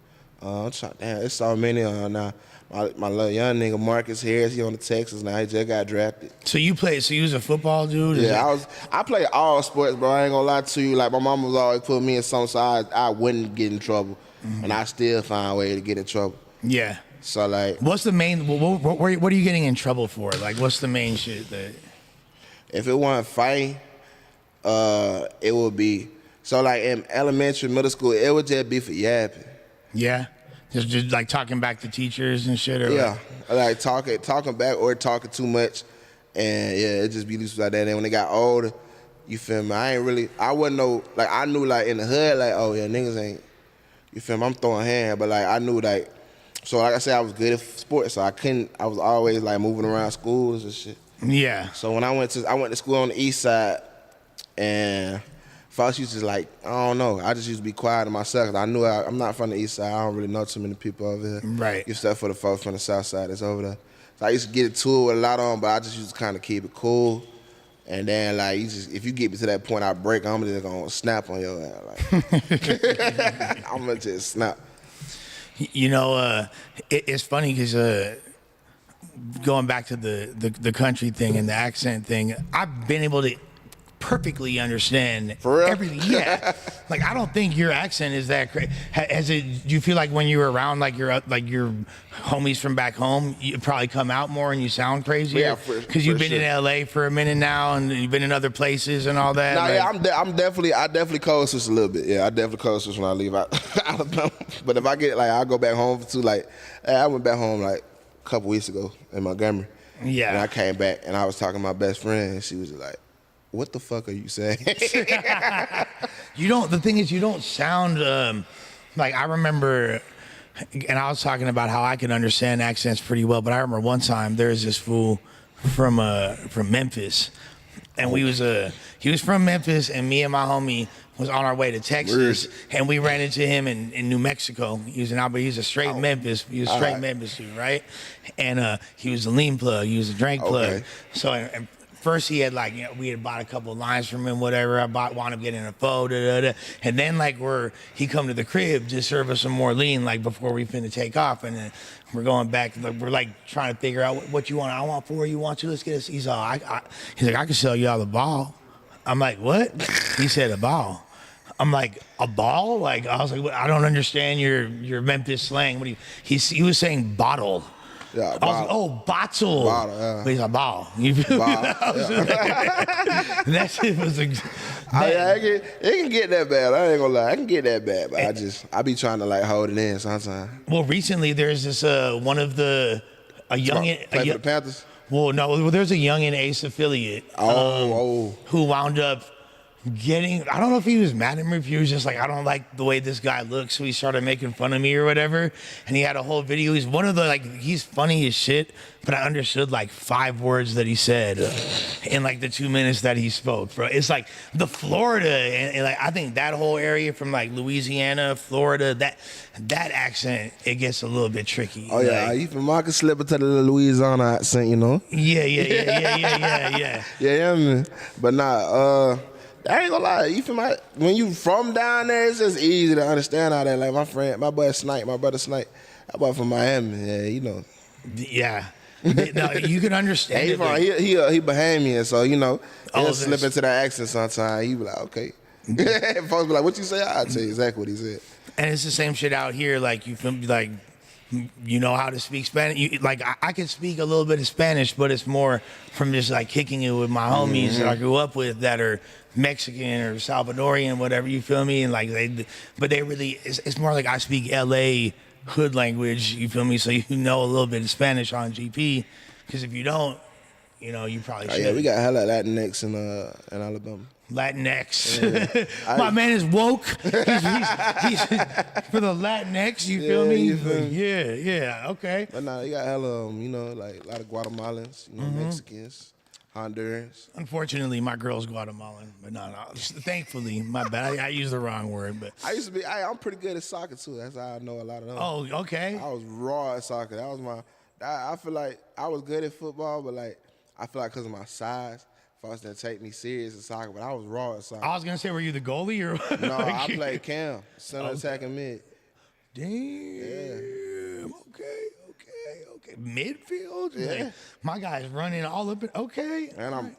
it's so many now. My little young nigga Marcus Harris, he on the Texas now. He just got drafted. So you was a football dude? Yeah, I played all sports, bro. I ain't gonna lie to you. Like my mama was always putting me in something so I wouldn't get in trouble, and I still find a way to get in trouble. Yeah. So like, what's the main? What are you getting in trouble for? Like, what's the main shit that? If it wasn't fighting, it would be like in elementary, middle school, it would just be for yapping. Yeah, just like talking back to teachers and shit. Or like talking back or talking too much, and it just be loose like that. And when they got older, you feel me? I wasn't no like I knew like in the hood like oh yeah niggas ain't. You feel me? I'm throwing hand, but like I knew like. So like I said, I was good at sports, so I was always like moving around schools and shit. Yeah. So when I went to school on the east side, and folks used to like, I don't know, I just used to be quiet to myself, 'cause I knew I'm not from the east side, I don't really know too many people over here. Right. Except for the folks from the south side that's over there. So I used to get into it with a lot of them, but I just used to kind of keep it cool. And then like if you get me to that point I break, I'm just gonna snap on your ass. Like I'm gonna just snap. You know, it's funny because going back to the country thing and the accent thing, I've been able to perfectly understand everything. Yeah, like I don't think your accent is that crazy. Do you feel like when you're around like your homies from back home, you probably come out more and you sound crazier? Yeah, because you've been in LA for a minute now and you've been in other places and all that. No, yeah, I definitely code switch a little bit. Yeah, I definitely code switch when I leave out Alabama. But if I get I go back home too. Like I went back home like a couple weeks ago in Montgomery. Yeah, and I came back and I was talking to my best friend and she was like, what the fuck are you saying? The thing is, you don't sound like I remember and I was talking about how I can understand accents pretty well. But I remember one time there was this fool from Memphis, and he was from Memphis, and me and my homie was on our way to Texas, and we ran into him in New Mexico. He was a straight Memphis. He was a straight Memphis dude, right? And he was a lean plug. He was a drink plug. So and first he had we had bought a couple lines from him, whatever. Wound up getting a photo, and then he come to the crib to serve us some more lean, before we finna take off, and then we're going back. We're trying to figure out what you want. I want 4. You want 2? Let's get us. He's like, I can sell y'all a ball. I'm like, what? He said a ball. I'm like, a ball? I was like, I don't understand your Memphis slang. What he was saying bottle. Yeah, I was like, oh, bottle. Bottle, yeah. But he's a ball. You feel me? That shit was. It can get that bad. I ain't gonna lie, I can get that bad, but I be trying to hold it in sometimes. Well, recently there's this one of the Play for the Panthers. Well, no, there's a Young and Ace affiliate. Who wound up getting, I don't know if he was mad at me, if he was just like, I don't like the way this guy looks, so he started making fun of me or whatever. And he had a whole video. He's one of the, he's funny as shit, but I understood 5 words that he said in the 2 minutes that he spoke, bro. It's the Florida, and I think that whole area from Louisiana, Florida, that accent, it gets a little bit tricky. Oh yeah, you from Marcus slip into the Louisiana accent, you know? Yeah. Yeah, man. But nah, I ain't gonna lie. When you from down there, it's just easy to understand all that. My brother Snipe, that boy from Miami. Yeah, you know. Yeah. No, you can understand. He Bahamian, so he'll slip into that accent sometimes. He be like, okay. Folks be like, what you say? I'll tell you exactly what he said. And it's the same shit out here. You feel me? You know how to speak Spanish. I can speak a little bit of Spanish, but it's more from just kicking it with my homies that I grew up with that are Mexican or Salvadorian, whatever. You feel me? And they really, it's more I speak LA hood language. You feel me? So you know a little bit of Spanish on GP, because if you don't, you probably should. Yeah, we got hella Latinx in Alabama. Latinx. Yeah. My man is woke. He's for the Latinx, you feel me? You feel me? Yeah, okay. But nah, you got hella, a lot of Guatemalans, Mexicans, Hondurans. Unfortunately, my girl's Guatemalan, but no. Thankfully, my bad. I used the wrong word, but I used to be. I'm pretty good at soccer too. That's how I know a lot of them. Oh, okay. I was raw at soccer. That was my. I feel like I was good at football, but I feel like because of my size, folks didn't take me serious at soccer. But I was raw at soccer. I was gonna say, were you the goalie or what? No, I played cam, center attacking mid. Damn. Yeah. Okay. Midfield. Yeah. My guy's running all up. Okay. And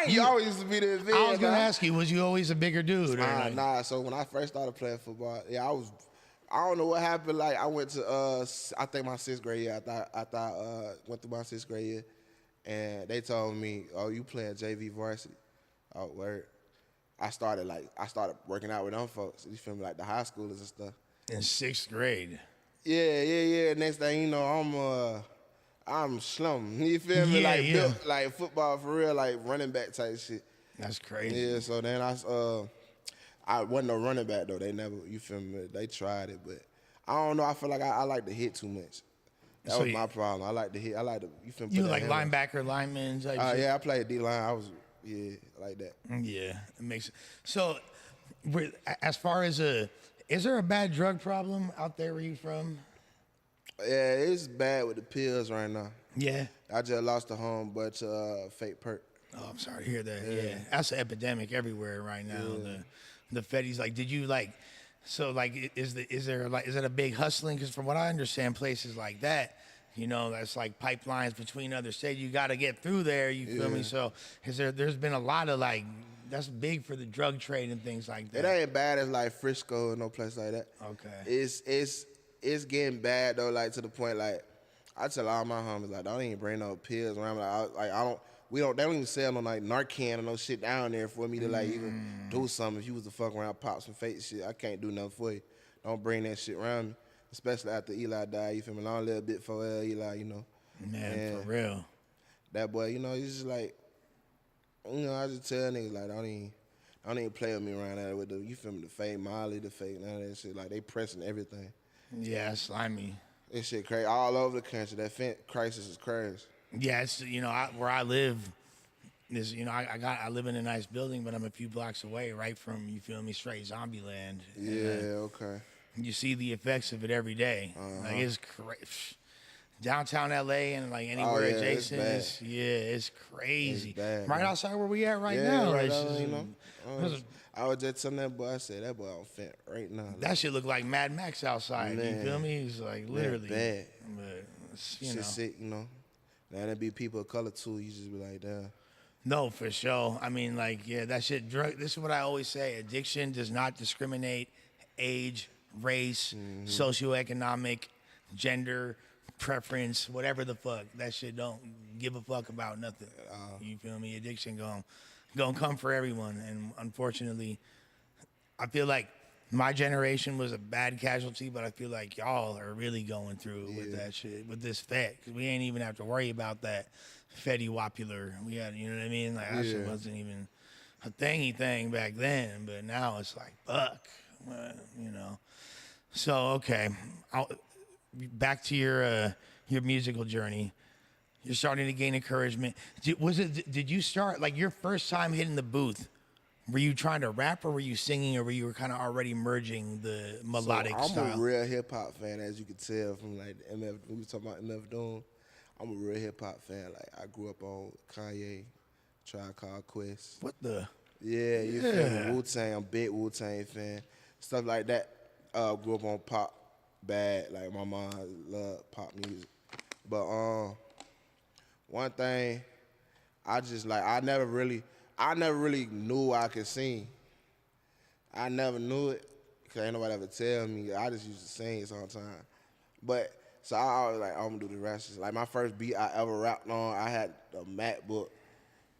you always used to be the I was gonna ask you, was you always a bigger dude? Nah. So when I first started playing football, I don't know what happened. I went to I think my 6th grade year. I went through my 6th grade year, and they told me, "Oh, you playing JV varsity?" Oh, word. I started working out with them folks. You feel me, the high schoolers and stuff. In 6th grade. Yeah. Next thing you know, I'm slum. You feel me? Built football for real, running back type shit. That's crazy. Yeah. So then I wasn't no running back though. They never, you feel me? They tried it, but I don't know. I feel like I like to hit too much. That was my problem. I like to hit. I like to, you feel me? You like linebacker, lineman type shit? Yeah, I played D-line. I was, like that. Yeah, it makes it. So, as far as is there a bad drug problem out there where you from? Yeah, it's bad with the pills right now. Yeah. I just lost a whole bunch of fake perk. Oh, I'm sorry to hear that. Yeah. That's an epidemic everywhere right now. Yeah. The Fetish, did you is it a big hustling? Because from what I understand, places like that, that's pipelines between other states. You got to get through there. You feel me? So there's been a lot of that's big for the drug trade and things like that. It ain't bad as Frisco or no place like that. Okay. It's getting bad though, to the point I tell all my homies don't even bring no pills around. They don't even sell no Narcan or no shit down there for me to even do something. If you was to fuck around, pop some fake shit, I can't do nothing for you. Don't bring that shit around me, especially after Eli died. You feel me? Long little bit for Eli, Man, for real. That boy, he's just I just tell niggas don't even play with me around there with the, you feel me, the fake Molly, the fake none of that shit. They pressing everything. Yeah, slimy. This shit crazy all over the country. That fent crisis is crazy. Yeah, it's where I live. This I live in a nice building, but I'm a few blocks away, right from straight zombie land. Yeah, okay. You see the effects of it every day. Like it's crazy. Downtown LA and like anywhere yeah, adjacent, it's it's crazy. It's bad, right man. outside where we at right Yeah, now. right it's now, just- I was just telling that boy, I said, that boy on fent right now. that shit look like Mad Max outside. Man. You feel me? It's like literally. bad. But it's, Shit sick, Now there be people of color too. You just be like, damn. No, for sure. I mean, like, yeah, that shit. This is what I always say: addiction does not discriminate age, race, socioeconomic, gender, preference, whatever the fuck. That shit don't give a fuck about nothing. You feel me? Addiction gonna come for everyone, and unfortunately, I feel like my generation was a bad casualty, but I feel like y'all are really going through it with that shit, with this fet. 'Cause we ain't even have to worry about that fetty popular. We had, you know what I mean? Like that shit wasn't even a thingy thing back then, but now it's like fuck, So okay, back to your musical journey. You're starting to gain encouragement. Did you start like your first time hitting the booth? Were you trying to rap, or were you singing, or were you kind of already merging the melodic I'm style? a real hip hop fan, as you can tell from like the MF. We was talking about MF Doom. I'm a real hip hop fan. Like I grew up on Kanye, Tribe Called Quest. What the? Yeah, you feel me? Wu-Tang. I'm a big Wu-Tang fan. Stuff like that. Grew up on pop bad. Like my mom loved pop music. But one thing, I just like I never really knew I could sing. I never knew it because ain't nobody ever tell me. I just used to sing sometimes. But so I always like I'm gonna do the rest. Like my first beat I ever rapped on, I had a MacBook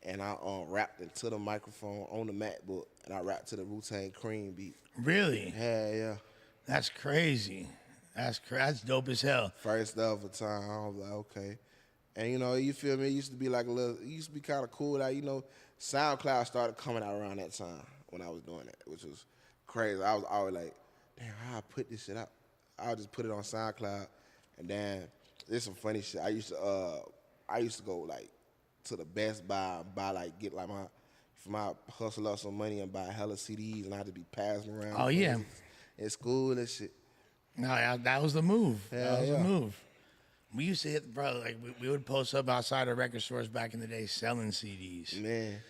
and I rapped into the microphone on the MacBook and I rapped to the Wu-Tang Cream beat. Really? Yeah. That's crazy. That's dope as hell. First ever time, I was like, okay. And you feel me? It used to be like it used to be kind of cool. Like, SoundCloud started coming out around that time when I was doing it, which was crazy. I was always like, damn, how I put this shit out? I'll just put it on SoundCloud. And then there's some funny shit. I used to go like to the Best Buy and buy like get like my hustle up some money and buy hella CDs and I had to be passing around. Oh yeah. In school and shit. No, that was the move. That was the Yeah. move. We used to hit, bro, like we would post up outside of record stores back in the day selling CDs. Man.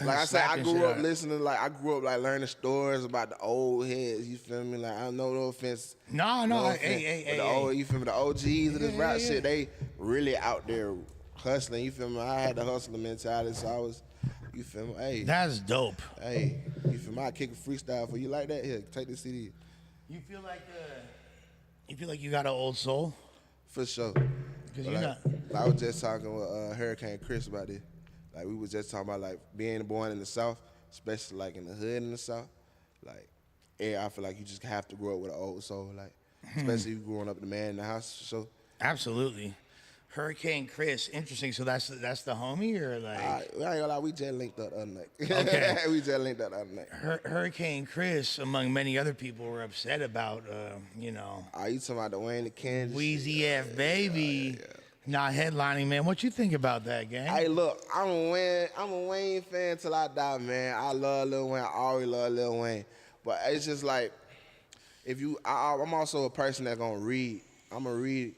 Like I said, I grew up listening, like learning stories about the old heads, you feel me? Like I know no offense. No, Hey. You feel me? The OGs of this rap shit, they really out there hustling, you feel me? I had the hustler mentality, so I was, you feel me? Hey. That's dope. Hey, you feel me? I kick a freestyle for you like that? Here, take this CD. You feel like you got an old soul? For sure. Because you're not. I was just talking with Hurricane Chris about this. Like we was just talking about like being born in the South, especially like in the hood in the South. Like, I feel like you just have to grow up with an old soul. Like, especially if you growing up with the man in the house. So Absolutely. Hurricane Chris, interesting. So that's the homie, or like? I ain't gonna lie, we just linked up the other night. Okay. We just linked up the other night. Hurricane Chris, among many other people, were upset about, You talking about the Wayne the Kansas? Wheezy F baby not headlining, man. What you think about that, gang? Hey, look, I'm a Wayne fan till I die, man. I love Lil Wayne. I always love Lil Wayne. But it's just like, I'm also a person that's gonna read. I'm gonna read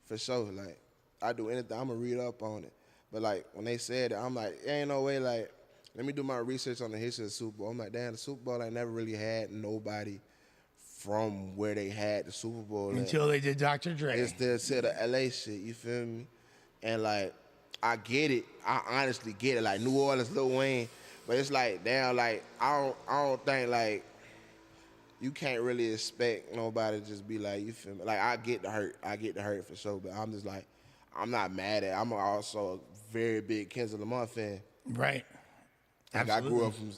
for sure. Like, I do anything, I'm gonna read up on it. But like, when they said it, I'm like, ain't no way, like, let me do my research on the history of the Super Bowl. I'm like, damn, the Super Bowl, I never really had nobody from where they had the Super Bowl Until they did Dr. Dre. It's the LA shit, you feel me? And like, I get it. I honestly get it. Like New Orleans, Lil Wayne, but it's like, damn, like I don't think like you can't really expect nobody to just be like, you feel me? Like I get the hurt for sure. But I'm just like, I'm not mad at it. I'm also a very big Kendrick Lamar fan. Right. Like Absolutely. I grew up from,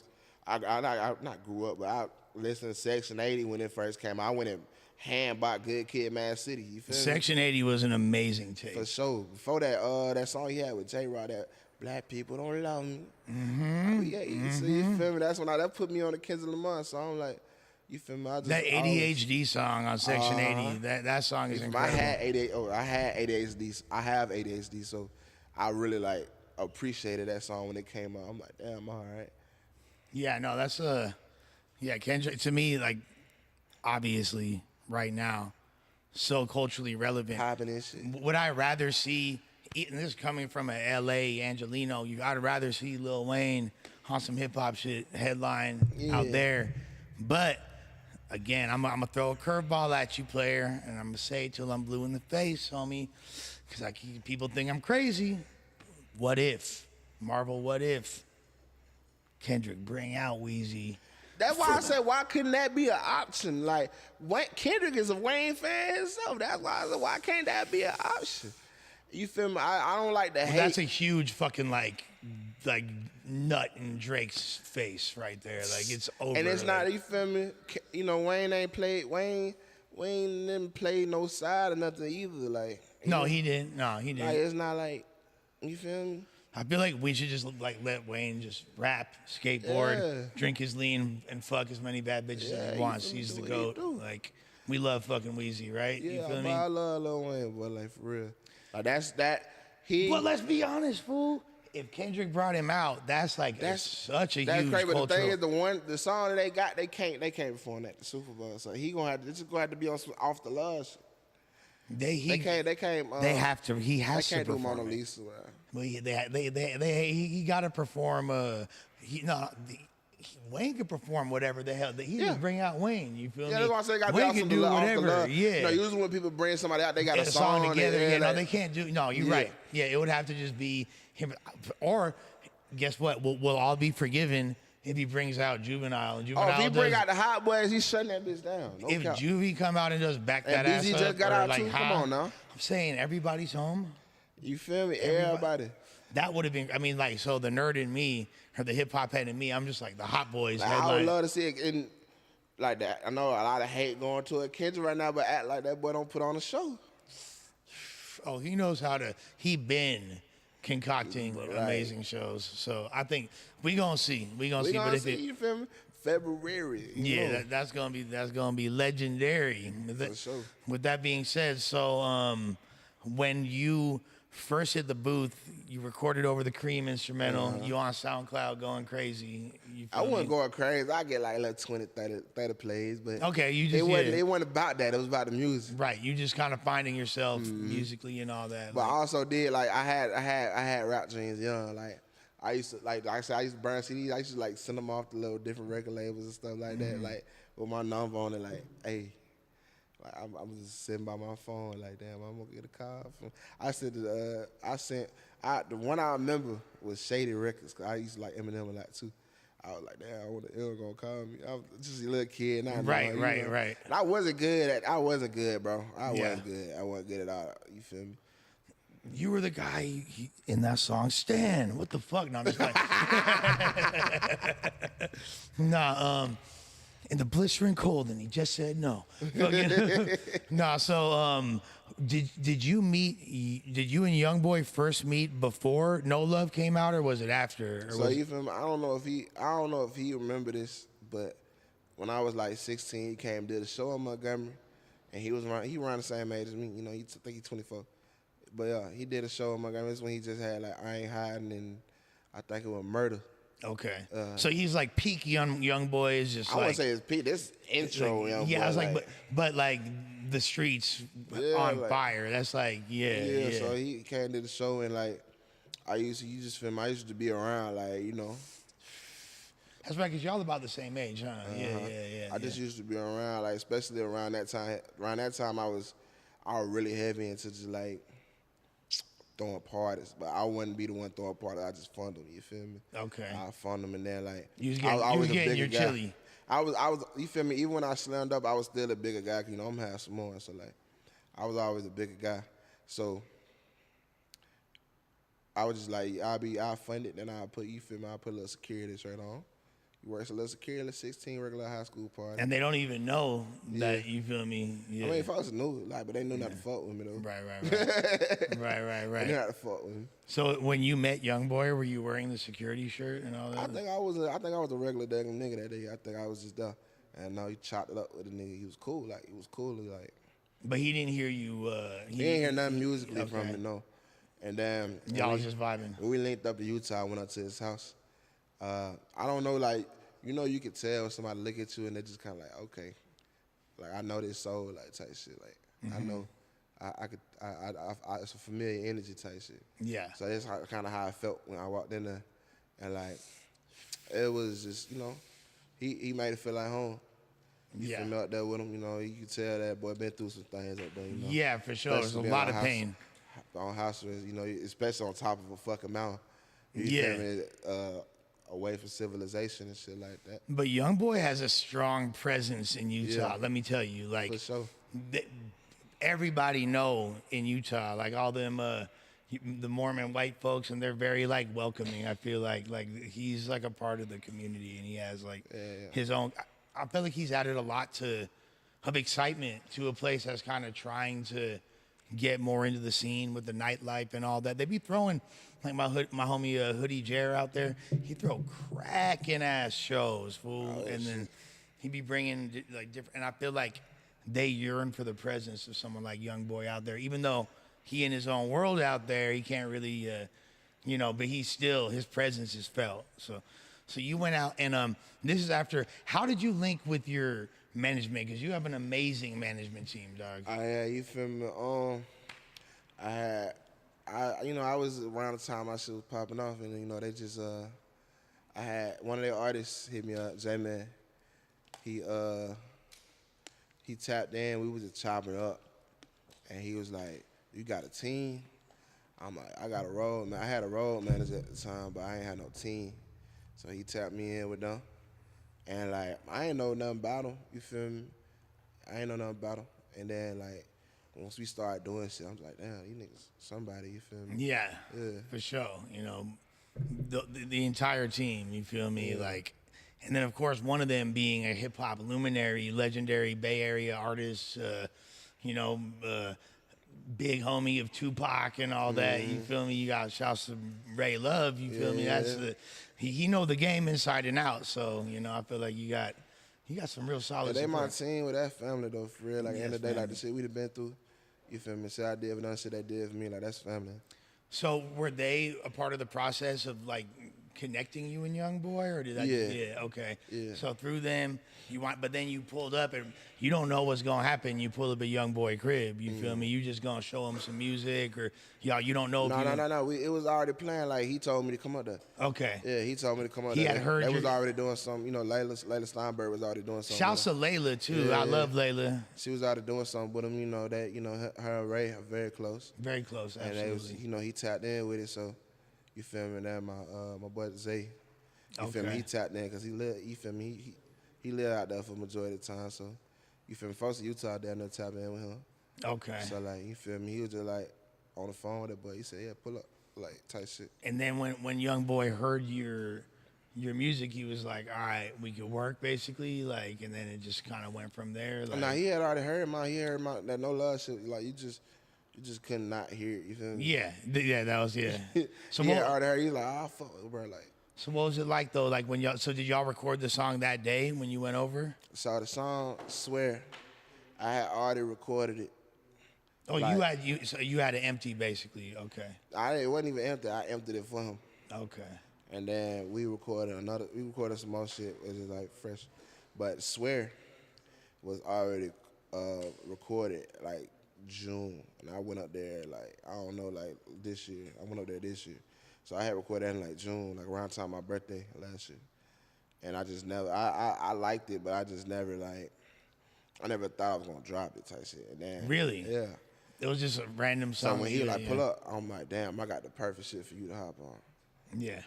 I not grew up, but I listened to Section 80 when it first came out. I went and hand bought Good Kid, Mad City. You feel me? Section 80 was an amazing tape. For sure. Before that, that song he had with J-Rod, that Black People Don't Love Me. Mm-hmm. Yeah, you feel me? That's when that put me on the Kendrick Lamar. So I'm like, You feel me? I just That always- ADHD song on Section 80, that song is I incredible. had ADHD. Oh, I had ADHD. I have ADHD, so I really like appreciated that song when it came out. I'm like, damn, all right. Yeah, no, that's yeah, Kendrick to me, like, obviously right now, so culturally relevant. Popping and shit. Would I rather see, and this is coming from a LA Angelino, I'd rather see Lil Wayne on some hip hop shit headline out there. But again, I'm gonna throw a curveball at you, player, and I'm gonna say it till I'm blue in the face, homie, because people think I'm crazy. What if, Marvel? What if Kendrick bring out Weezy? That's why I said, why couldn't that be an option? Like, Kendrick is a Wayne fan, so that's why I said, why can't that be an option? You feel me? I don't like the hate. That's a huge fucking like nut in Drake's face right there. Like it's over. And it's like, not, you feel me? You know, Wayne didn't play no side or nothing either. Like, No, he didn't. No, he didn't. like, it's not like, you feel me? I feel like we should just like let Wayne just rap, skateboard, drink his lean, and fuck as many bad bitches as he you wants. feel me? He's Do the what goat. he do. Like we love fucking Weezy, right? Yeah, you feel but me? I love Lil Wayne, but like for real. Like he. But let's be honest, fool. If Kendrick brought him out, that's such a That's huge crazy. But cultural. the thing is, the song that they got, they can't perform that at the Super Bowl. So this is gonna have to be off the Lush. They can't. They have to. He has They can't to do perform. Mona it. Lisa. Well, he got to perform. Wayne could perform whatever the hell. He just bring out Wayne. You feel me? Yeah, that's why I say got to be Wayne off can some do off the whatever. Lush. Yeah. You know, usually when people bring somebody out, they got Get a song together. and Yeah, no, like, they can't do. No, you're right. Yeah, it would have to just be him. Or guess what? We'll all be forgiven if he brings out Juvenile and Juvenile. if he bring out the Hot Boys, he's shutting that bitch down. No if cap. Juvie come out and just back that And ass BZ up, just got or out like too. Come how- on now. I'm saying everybody's home. You feel me? Everybody. That would have been. I mean, like, so the nerd in me or the hip hop head in me, I'm just like the Hot Boys Like, I headline. would love to see it in like that. I know a lot of hate going to it, Kendrick right now, but act like that boy don't put on a show. Oh, he knows how to. He been concocting amazing shows. So I think we gonna see. We gonna We see. gonna But if see, it, you feel me? February. you know. that's gonna be legendary. For sure. With that being said, so when you first hit the booth, you recorded over the Cream instrumental. You on SoundCloud going crazy. You I feel wasn't me? going crazy. I get like 20, 30 plays, but Okay, you just it wasn't about that. It was about the music. right. You just kind of finding yourself musically and all that. But I like- also did like I had rap dreams young. Like I used to like I said I used to burn CDs. I used to like send them off to little different record labels and stuff like that. Like with my number on it. Like hey. Like I'm just sitting by my phone, like damn, I'm gonna get a call. The one I remember was Shady Records, cause I used to like Eminem a lot too. I was like, damn, I wonder if Ill gonna call me. I was just a little kid, now Right. And I wasn't good, bro. I Yeah. wasn't good. I wasn't good at all. You feel me? You were the guy in that song, Stan. What the fuck? No, I'm just like, nah. In the blistering cold, and he just said no. Nah. So, did you and YoungBoy first meet before No Love came out, or was it after? Or So you feel me? I don't know if he remember this, but when I was like 16, he came did a show in Montgomery, and he around the same age as me. You know, I think he's 24. But yeah, he did a show in Montgomery. That's when he just had like I Ain't Hiding, and I think it was Murder. Okay. So he's like peak YoungBoy is just I wouldn't say it's Pete. This intro, like, young I was boy, like, but like the streets on like- fire. That's like, yeah. So he came to the show, and like I used to be around, like you know. That's right, because y'all about the same age, huh? Yeah. I just used to be around, like especially around that time. Around that time, I was really heavy into just like throwing parties, but I wouldn't be the one throwing parties. I just fund them. You feel me? Okay. I fund them, and then like You was I was a getting bigger your guy. chili. I was. You feel me? Even when I slammed up, I was still a bigger guy. You know, I'm half Samoan, so like I was always a bigger guy. So I was just like, I'll fund it, then I'll put, you feel me? I'll put a little security shirt on. You work a little security, 16 regular high school party. And they don't even know that, you feel me? Yeah. I mean, folks knew, like, but they knew not to fuck with me though. Right. They knew not to fuck with me. So when you met YoungBoy, were you wearing the security shirt and all that? I think I was a regular daggone nigga that day. I think I was just there. And no, he chopped it up with the nigga. He was cool. Like, he was cool. Like, But he didn't hear you. he didn't hear nothing musically from okay. me, no. And then Y'all was just vibing. when we linked up in Utah, I went up to his house. I don't know, like, you could tell when somebody look at you and they just kind of like, okay, like, I know this soul, like, type shit. Like, I know, I could, it's a familiar energy type shit. Yeah. So that's kind of how I felt when I walked in there, and like, it was just, he made it feel like home. You feel me up there with him, you could tell that boy been through some things up there, Yeah, for sure. There's a lot of pain. On house arrest, especially on top of a fucking mountain. You Yeah. feel me? Away from civilization and shit like that. But YoungBoy has a strong presence in Utah. Yeah. Let me tell you, like, For sure. Everybody know in Utah, like all them, the Mormon white folks, and they're very like welcoming. I feel like he's like a part of the community, and he has like his own. I feel like he's added a lot of excitement to a place that's kind of trying to get more into the scene with the nightlife and all that. They be throwing, like my homie Hoodie Jer out there, he throw cracking ass shows, fool. And then he be bringing like different, and I feel like they yearn for the presence of someone like YoungBoy out there, even though he in his own world out there, he can't really, but he's still, his presence is felt. So you went out, and this is after, how did you link with your management? Because you have an amazing management team, dog. You feel me? I was around the time my shit was popping off, and they just I had one of their artists hit me up, J-Man. He tapped in, we was just chopping up, and he was like, "You got a team?" I'm like, "I got a road man." I had a road manager at the time, but I ain't had no team. So he tapped me in with them. And like, I ain't know nothing about them, you feel me? I ain't know nothing about them. And then like, once we started doing shit, I'm like, damn, you niggas somebody, you feel me? Yeah, for sure. The entire team, you feel me? Yeah. Like, and then of course one of them being a hip hop luminary, legendary Bay Area artist, big homie of Tupac and all that. You feel me? You got shouts to Ray Love. You feel me? That's he know the game inside and out. So I feel like you got some real solid. They my support. team with that family though, for real. Like at the end of the day, man. like the shit we done been through, you feel me? Shit I did, but none shit they did for me, like that's family. So were they a part of the process of like connecting you and YoungBoy, or did that? Yeah. Okay. Yeah. So through them, but then you pulled up and you don't know what's gonna happen. You pull up at YoungBoy crib. You feel me? You just gonna show him some music, or you don't know. No. It was already planned. Like he told me to come up there. Okay. Yeah, he told me to come up He there. had heard They your- was already doing something. Layla Steinberg was already doing something. Shouts to Layla too. Yeah, I love Layla. She was already doing something with him. Her and Ray are very close. Very close. And Absolutely. they was, he tapped in with it. So, you feel me? And then my boy Zay, you feel me? Okay. He tapped in because he lived. You feel me? He lived out there for the majority of the time. So, you feel me? Folks in Utah down there tapped in with him. Okay. So like, you feel me? He was just like on the phone with that boy. He said, "Yeah, pull up," like type shit. And then when YoungBoy heard your music, he was like, "All right, we could work," basically. Like, and then it just kind of went from there. Like, Nah, he had already heard my. He heard my that no love shit. Like you just could not hear it. You feel me? yeah, that was So He had what, already heard. He was like, "Ah, fuck, it, bro." Like, so what was it like though? Like when y'all? So did y'all record the song that day when you went over? so the song, Swear, I had already recorded it. Oh, Like- you had it empty basically. Okay. It wasn't even empty. I emptied it for him. Okay. And then we recorded some more shit, which is like fresh. But Swear was already recorded like June. And I went up there like, I don't know, like this year. I went up there this year. So I had recorded that in like June, like around time of my birthday last year. And I just never, I liked it, but I just never like, I never thought I was gonna drop it type shit. And then, Really? Yeah. It was just a random So song. when he like pull up, I'm like, damn, I got the perfect shit for you to hop on. Yeah,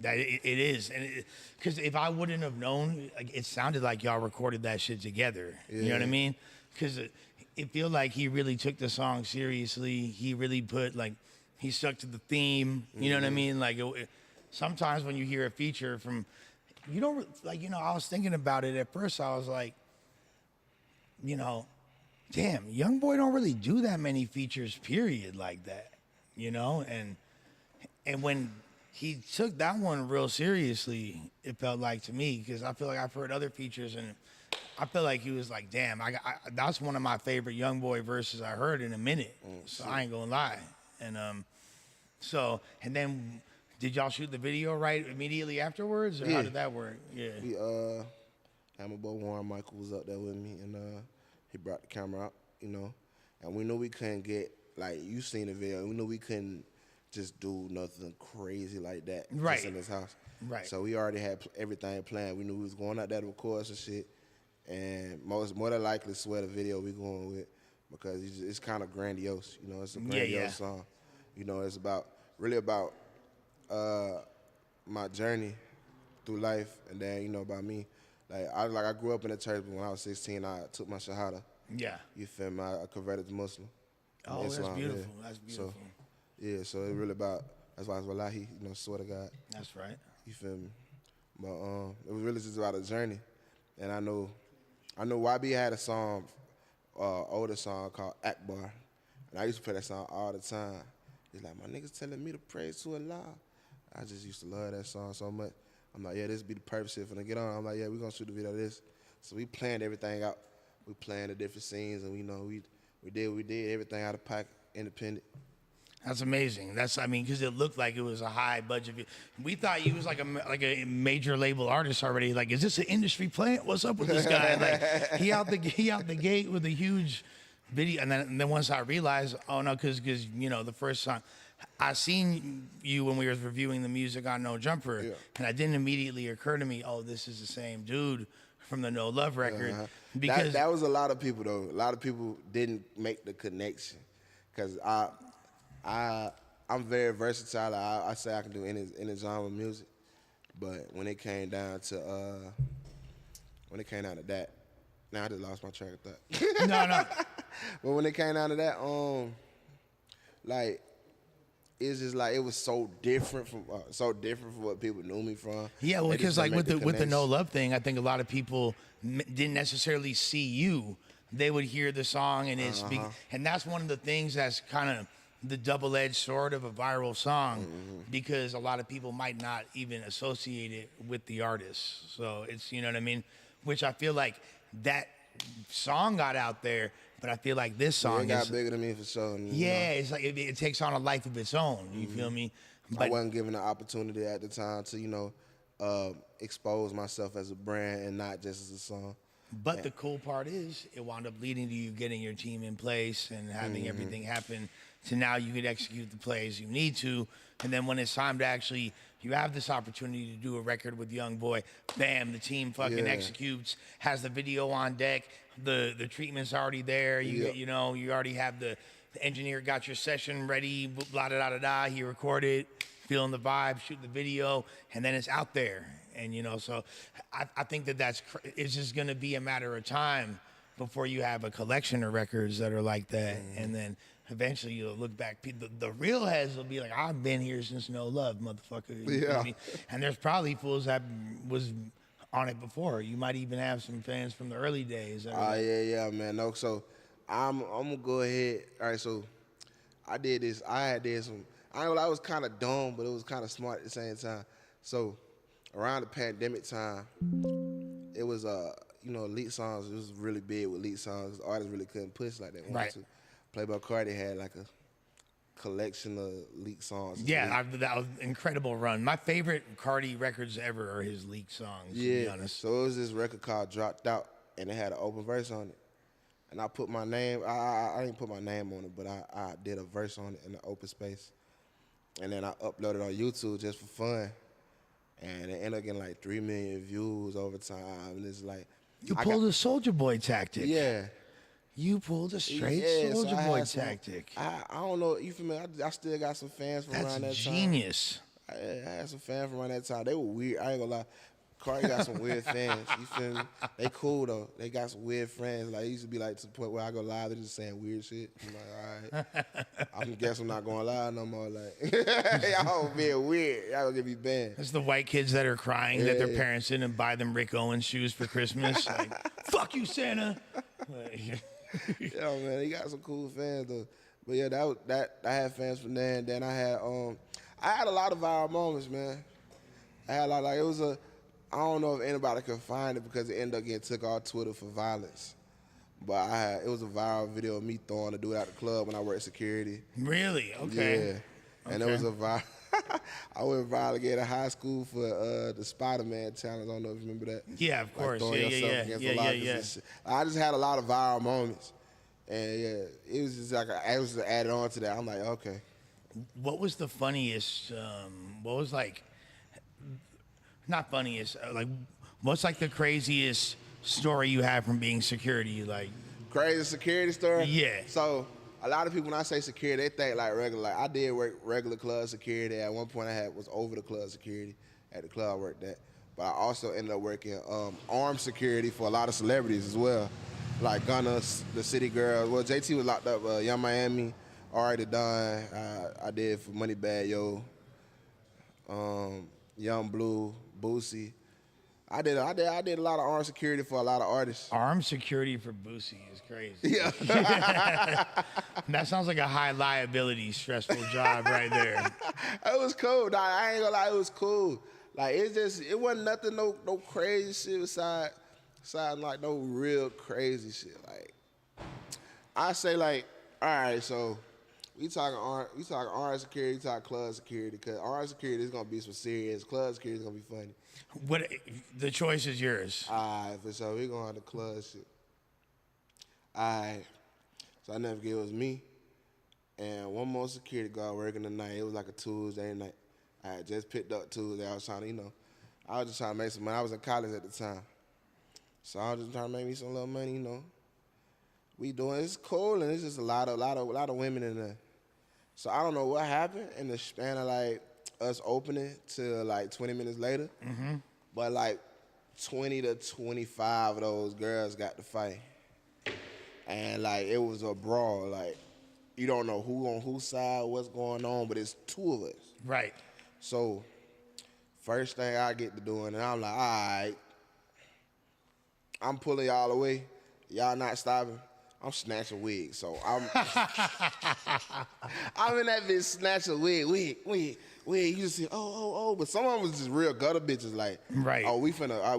that it is, and because if I wouldn't have known, like it sounded like y'all recorded that shit together. You know what I Yeah. mean? Because it feel like he really took the song seriously. He really put he stuck to the theme. You know what I mean? Like sometimes when you hear a feature from, you don't I was thinking about it at first. I was like, damn, YoungBoy don't really do that many features, period, like that. And when he took that one real seriously, it felt like to me, because I feel like I've heard other features and I feel like he was like, damn, that's one of my favorite YoungBoy verses I heard in a minute. So I ain't gonna lie. And and then did y'all shoot the video right immediately afterwards, or how did that work? Yeah. We had my boy Warren Michael was up there with me, and he brought the camera out, you know, and we knew we couldn't get like you seen the video. We knew we couldn't just do nothing crazy like that Right. just in his house. Right. So we already had everything planned. We knew we was going out there to record some shit, and more than likely swear the video we going with because it's kind of grandiose. You know, it's a grandiose song. You know, it's really about my journey through life, and then you know about me. I grew up in the church, but when I was 16, I took my shahada. Yeah. You feel me? I converted to Muslim. Oh, Islam, that's beautiful. yeah. That's beautiful. So it's really about, that's why it's wallahi, you know, swear to God. That's right. You feel me? But it was really just about a journey. And I know YB had a song, older song called Akbar. And I used to play that song all the time. He's like, my niggas telling me to praise to Allah. I just used to love that song so much. I'm like, yeah, this be the purpose shit finna get on. I'm like, yeah, we gonna shoot the video of this. So we planned everything out. We planned the different scenes, and we did everything out of pocket, independent. That's amazing. Because it looked like it was a high budget. We thought he was like a major label artist already. Like, is this an industry plant? What's up with this guy? Like, he out the gate with a huge video, and then once I realized, oh no, because you know the first song, I seen you when we were reviewing the music on No Jumper, and it didn't immediately occur to me, oh, this is the same dude from the No Love record. Because that was a lot of people though. A lot of people didn't make the connection, because I'm very versatile. I say I can do any genre of music, but when it came down to that, now I just lost my track of thought. no. But when it came down to that, like it's just like it was so different from what people knew me from. Yeah, well, They because just like didn't make with the No connection. Love thing, I think a lot of people didn't necessarily see you. They would hear the song, and and that's one of the things that's kind of the double-edged sword of a viral song, because a lot of people might not even associate it with the artist. So it's, you know what I mean? Which I feel like that song got out there, but I feel like this song It got bigger than me for sure. yeah, it's like it takes on a life of its own. You feel me? I wasn't given the opportunity at the time to, expose myself as a brand and not just as a song. But the cool part is it wound up leading to you getting your team in place and having everything happen to now you could execute the plays you need to. And then when it's time to actually, you have this opportunity to do a record with YoungBoy, bam, the team fucking executes, has the video on deck, the treatment's already there. You already have the engineer got your session ready, blah, da, da, da, da. He recorded, feeling the vibe, shoot the video, and then it's out there. And, so I think it's just going to be a matter of time before you have a collection of records that are like that. And then eventually you'll look back. The real heads will be like, I've been here since No Love, motherfucker. You know what I mean? And there's probably fools that was on it before. You might even have some fans from the early days. Yeah, man. No, so I'm going to go ahead. All right, so I did this. I did some. I was kind of dumb, but it was kind of smart at the same time. So around the pandemic time, it was leak songs. It was really big with leak songs. Artists really couldn't push like that. Right. Playboy Cardi had like a collection of leak songs. Yeah, that was an incredible run. My favorite Cardi records ever are his leak songs, to be honest. So it was this record called Dropped Out, and it had an open verse on it. And I put my name, I didn't put my name on it, but I did a verse on it in the open space. And then I uploaded on YouTube just for fun. And it ended up getting like 3 million views over time. And it's like... You pulled a Soulja Boy tactic. Yeah. You pulled a straight Soulja Boy tactic. I don't know, you feel me? I still got some fans from around that That's time. genius. I had some fans from around that time. They were weird. I ain't gonna lie. Cardi got some weird fans. You feel me? They cool though. They got some weird friends. Like it used to be like to the point where I go live, they're just saying weird shit. I'm like, all right. I guess I'm not going live no more. Like y'all being weird. Y'all gonna get me banned. It's the white kids that are crying that their parents didn't buy them Rick Owens shoes for Christmas. Like, fuck you, Santa. Yeah, man, he got some cool fans though. But yeah, that I had fans from there, and then I had a lot of viral moments, man. I had a lot, like it was I don't know if anybody could find it because it ended up getting took off Twitter for violence. But it was a viral video of me throwing a dude out the club when I worked security. Really? Okay. Yeah. And it was a viral. I went viral again in high school for the Spider-Man challenge. I don't know if you remember that. Yeah, of course. Throwing yourself against the lockers and shit. I just had a lot of viral moments. And yeah, it was just like, I was just added on to that. I'm like, okay. What was the funniest, what was like, not funniest, like, what's like the craziest story you have from being security? Like, Crazy security story? Yeah. So, a lot of people, when I say security, they think like regular. Like, I did work regular club security. At one point, was over the club security at the club I worked at. But I also ended up working armed security for a lot of celebrities as well. Like Gunna, the City Girls. Well, JT was locked up. Young Miami, already done. I did for Moneybagg Yo, Young Blue, Boosie. I did a lot of armed security for a lot of artists. Armed security for Boosie is crazy. Yeah. That sounds like a high liability, stressful job right there. It was cool. Nah, I ain't gonna lie, it was cool. Like, it wasn't nothing, no crazy shit besides like no real crazy shit. Like, I say like, all right, so we talking armed security, we talking club security, because armed security is gonna be some serious, club security is gonna be funny. What, the choice is yours. All right, for sure, we going to club shit. All right, so I never forget, it was me and one more security guard working the night. It was like a Tuesday night. I had just picked up Tuesday. I was trying to, I was just trying to make some money. I was in college at the time. So I was just trying to make me some little money, We doing, it's cool, and it's just a lot of women in there. So I don't know what happened in the span of like us opening to like 20 minutes later. Mm-hmm. But like 20 to 25 of those girls got to fight. And like it was a brawl. Like, you don't know who on whose side, what's going on, but it's two of us. Right. So first thing I get to doing, and I'm like, all right, I'm pulling y'all away. Y'all not stopping. I'm snatching wigs. So I'm in that bitch snatching wig. You just see, oh. But some of them was just real gutter bitches. Like, right. Oh, I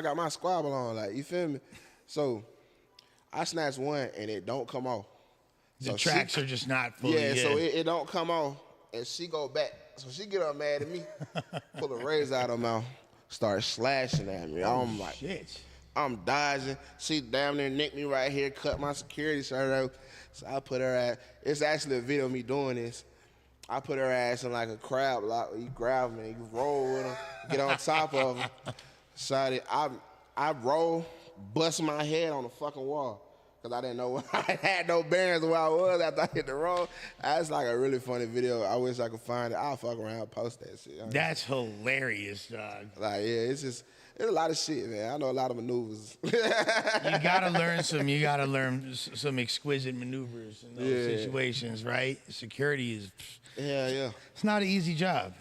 got my squabble on. Like, you feel me? So I snatched one and it don't come off. The tracks are just not fully. Yeah, so it don't come off. And she go back. So she get up mad at me, pull a razor out of her mouth, start slashing at me. I'm like, shit. I'm dodging. She damn near nicked me right here, cut my security shirt out. So I put her ass, it's actually a video of me doing this. I put her ass in like a crab lock where you grab me, you roll with her, get on top of her. So I roll, bust my head on the fucking wall. Cause I didn't know, I had no bearings where I was after I hit the road. That's like a really funny video. I wish I could find it. I'll fuck around and post that shit. That's hilarious, dog. Like, yeah, it's a lot of shit, man. I know a lot of maneuvers. You gotta learn some exquisite maneuvers in those situations, right? Security is, yeah. It's not an easy job.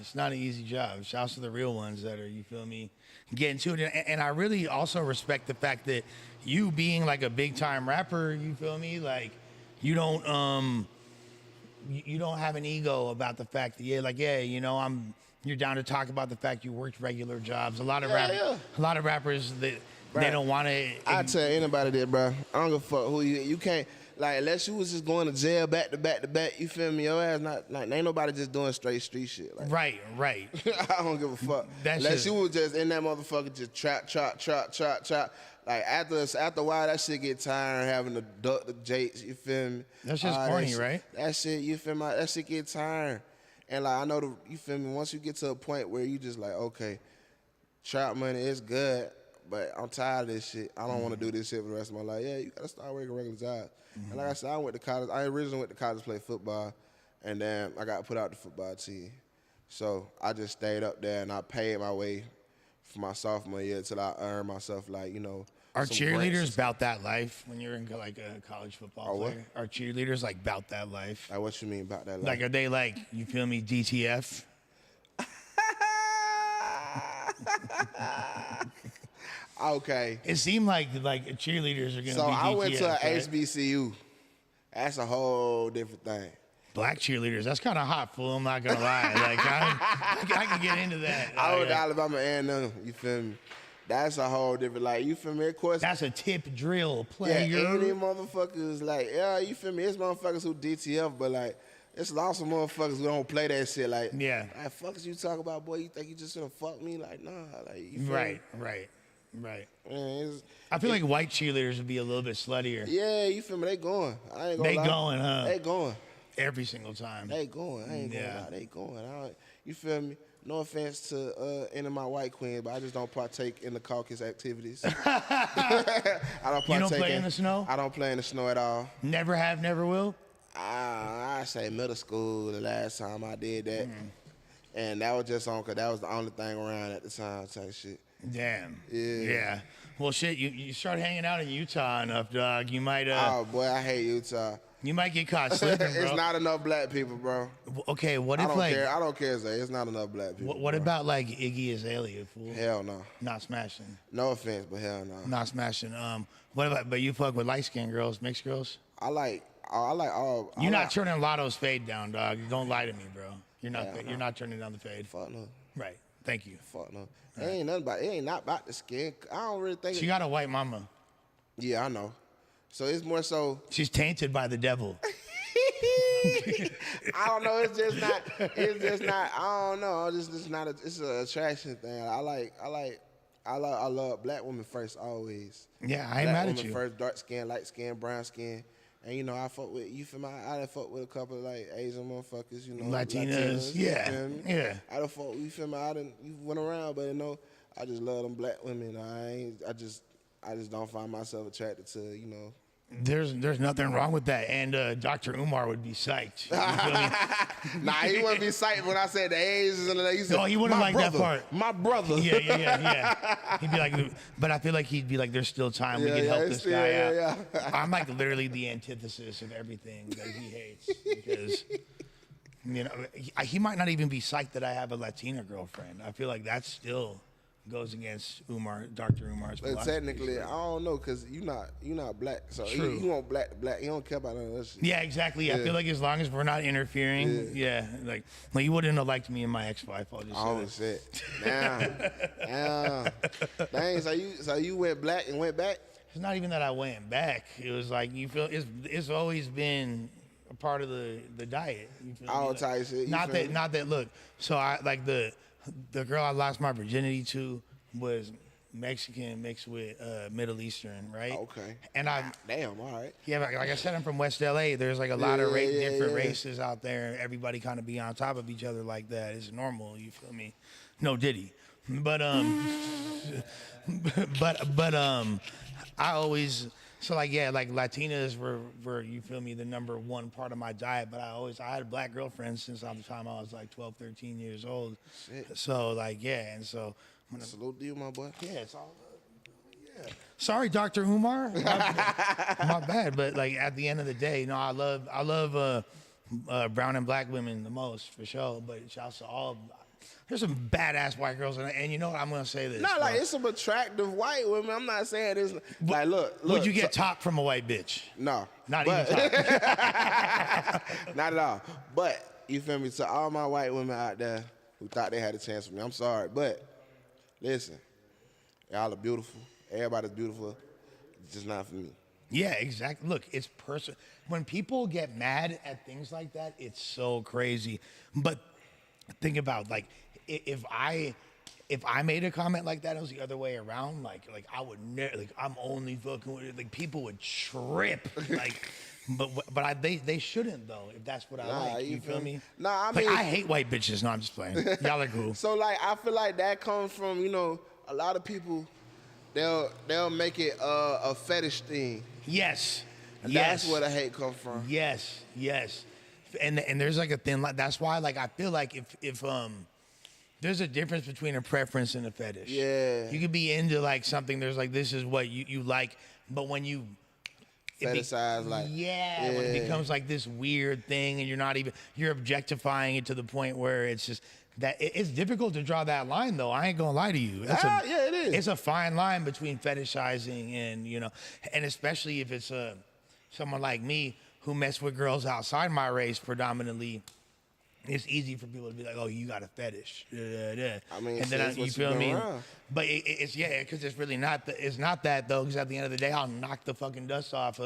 Shouts to the real ones that are, you feel me, getting to it. And I really also respect the fact that you being like a big time rapper, you feel me, like you don't have an ego about the fact that you're down to talk about the fact you worked regular jobs. A lot of rappers that they don't want to. I tell anybody that, bro. I don't give a fuck who you can't, like, unless you was just going to jail back to back, you feel me? Your ass not, like, ain't nobody just doing straight street shit. Like, right. I don't give a fuck. Unless you was just in that motherfucker just trap. Like, after a while, that shit get tired having to duck the jakes, you feel me? That's just corny, right? That shit, you feel me? That shit get tired. And like, I know you feel me? Once you get to a point where you just like, okay, trap money is good, but I'm tired of this shit. I don't want to do this shit for the rest of my life. Yeah, you gotta start working regular jobs. And like I said, I went to college. I originally went to college to play football, and then I got put out the football team. So I just stayed up there and I paid my way for my sophomore year until I earned myself, like, Are some cheerleaders grants. about that life when you're in like a college football player? Are cheerleaders like about that life? Like, what you mean about that life? Like, are they like, you feel me, DTF? Okay. It seemed like cheerleaders are gonna So be DTF. I went to a right? HBCU. That's a whole different thing. Black cheerleaders, that's kind of hot, fool. I'm not gonna lie. Like I can get into that. I went to Alabama A&M. You feel me? That's a whole different, like, you feel me? Of course, That's a tip drill player. yeah, any motherfuckers, like, yeah, you feel me? It's motherfuckers who DTF, but like, it's lots of motherfuckers who don't play that shit. Like, Yeah. like, fuck is you talk about, boy? You think you just gonna fuck me? Like, nah, like, you feel Right, me? right. Man, I feel like white cheerleaders would be a little bit sluttier. yeah, you feel me? They going. I ain't gonna They lie. going, huh? They going. Every single time. They going. I ain't gonna Yeah. lie. They going. You feel me? No offense to any of my white queens, but I just don't partake in the caucus activities. I don't partake. You don't play in the snow? I don't play in the snow at all. Never have, never will? I say middle school the last time I did that. And that was just on because that was the only thing around at the time type shit. Damn. Yeah. Well, shit, you start hanging out in Utah enough, dog. You might Oh, boy, I hate Utah. you might get caught slipping, bro. It's not enough black people, bro. Okay, what I if don't like care. I don't care, Zay. It's not enough black people. what bro. about like Iggy Azalea, fool? Hell no. Not smashing. No offense, but hell no. Not smashing. What about but you fuck with light skinned girls, mixed girls? I like all. You're not turning Lotto's fade down, dog. Don't lie to me, bro. You're not. Yeah, You're not turning down the fade. Fuck no. Right. Thank you. Fuck no. It ain't nothing about. It ain't not about the skin. I don't really think. She got a white mama. Yeah, I know. So it's more so. She's tainted by the devil. I don't know. It's just not. It's just not. I don't know. It's just not. It's an attraction thing. I love black women first always. Yeah, I ain't Black mad at women you. first, dark skin, light skin, brown skin. And you know, I fuck with you feel me? I done fuck with a couple of like Asian motherfuckers, you know, Latinas, you yeah, feel me? yeah. I done fuck, you feel me? You went around, but you know, I just love them black women. I just don't find myself attracted to, you know. There's nothing wrong with that, and Dr. Umar would be psyched. You feel me? Nah, he wouldn't be psyched when I said the Asians and he said, No, he wouldn't "My like that brother, part." My brother. Yeah. He'd be like, but I feel like he'd be like, there's still time. We can help this guy out. I'm like literally the antithesis of everything that he hates because, you know, he might not even be psyched that I have a Latina girlfriend. I feel like that still goes against Dr. Umar's But philosophy. technically, I don't know, cause you not black, so True. you want black to black. He don't care about none of that shit. Yeah, exactly. I Yeah. feel like as long as we're not interfering, like you wouldn't have liked me and my ex-wife. I'll just Oh say. shit! Damn. Dang. So you went black and went back? It's not even that I went back. It was like you feel it's always been a part of the diet. You feel All me? type shit. You Not feel that me? not that. Look, so I like the girl I lost my virginity to was Mexican mixed with Middle Eastern, right? Okay. And I Damn. All right. yeah, like I said, I'm from West LA. There's like a lot of Yeah, different yeah. races out there. Everybody kind of be on top of each other like that. It's normal. You feel me? No Diddy, but I always so like Latinas were you feel me the number one part of my diet. But I had black girlfriends since the time I was like 12, 13 years old. Shit. So like and so. Salute to you, my boy. Yeah, it's all good. Yeah. Sorry, Dr. Umar. My bad. But like at the end of the day, no, I love brown and black women the most for sure. But shouts to all. There's some badass white girls, and you know what? I'm gonna say this. Not like bro. it's some attractive white women. I'm not saying it's like look. Would you get top from a white bitch? No, Not but- even top. Not at all. But you feel me? To all my white women out there who thought they had a chance with me, I'm sorry, but listen, y'all are beautiful. Everybody's beautiful. It's just not for me. Yeah, exactly. Look, it's personal. When people get mad at things like that, it's so crazy. But think about like if I made a comment like that, it was the other way around. Like I would never. Like I'm only fucking with it. Like people would trip. Like, but they shouldn't though. If that's what I Nah, like, you you feel feel me? me? Nah, I Like, mean- I hate white bitches. No, I'm just playing. Y'all are cool. So like I feel like that comes from, you know, a lot of people they'll make it a fetish thing. Yes. And Yes. that's where the hate comes from. Yes, and there's like a thin line. That's why like I feel like if there's a difference between a preference and a fetish. Yeah. You could be into like something. There's like this is what you like, but when you Fetishize, like when it becomes like this weird thing, and you're objectifying it to the point where it's just that it's difficult to draw that line though. I ain't gonna lie to you. Yeah, it is. It's a fine line between fetishizing and and especially if it's someone like me who mess with girls outside my race predominantly, it's easy for people to be like, "Oh, you got a fetish." I mean, and shit, it's you what feel you me? been around. But it's because it's really not. It's not that though. Because at the end of the day, I'll knock the fucking dust off.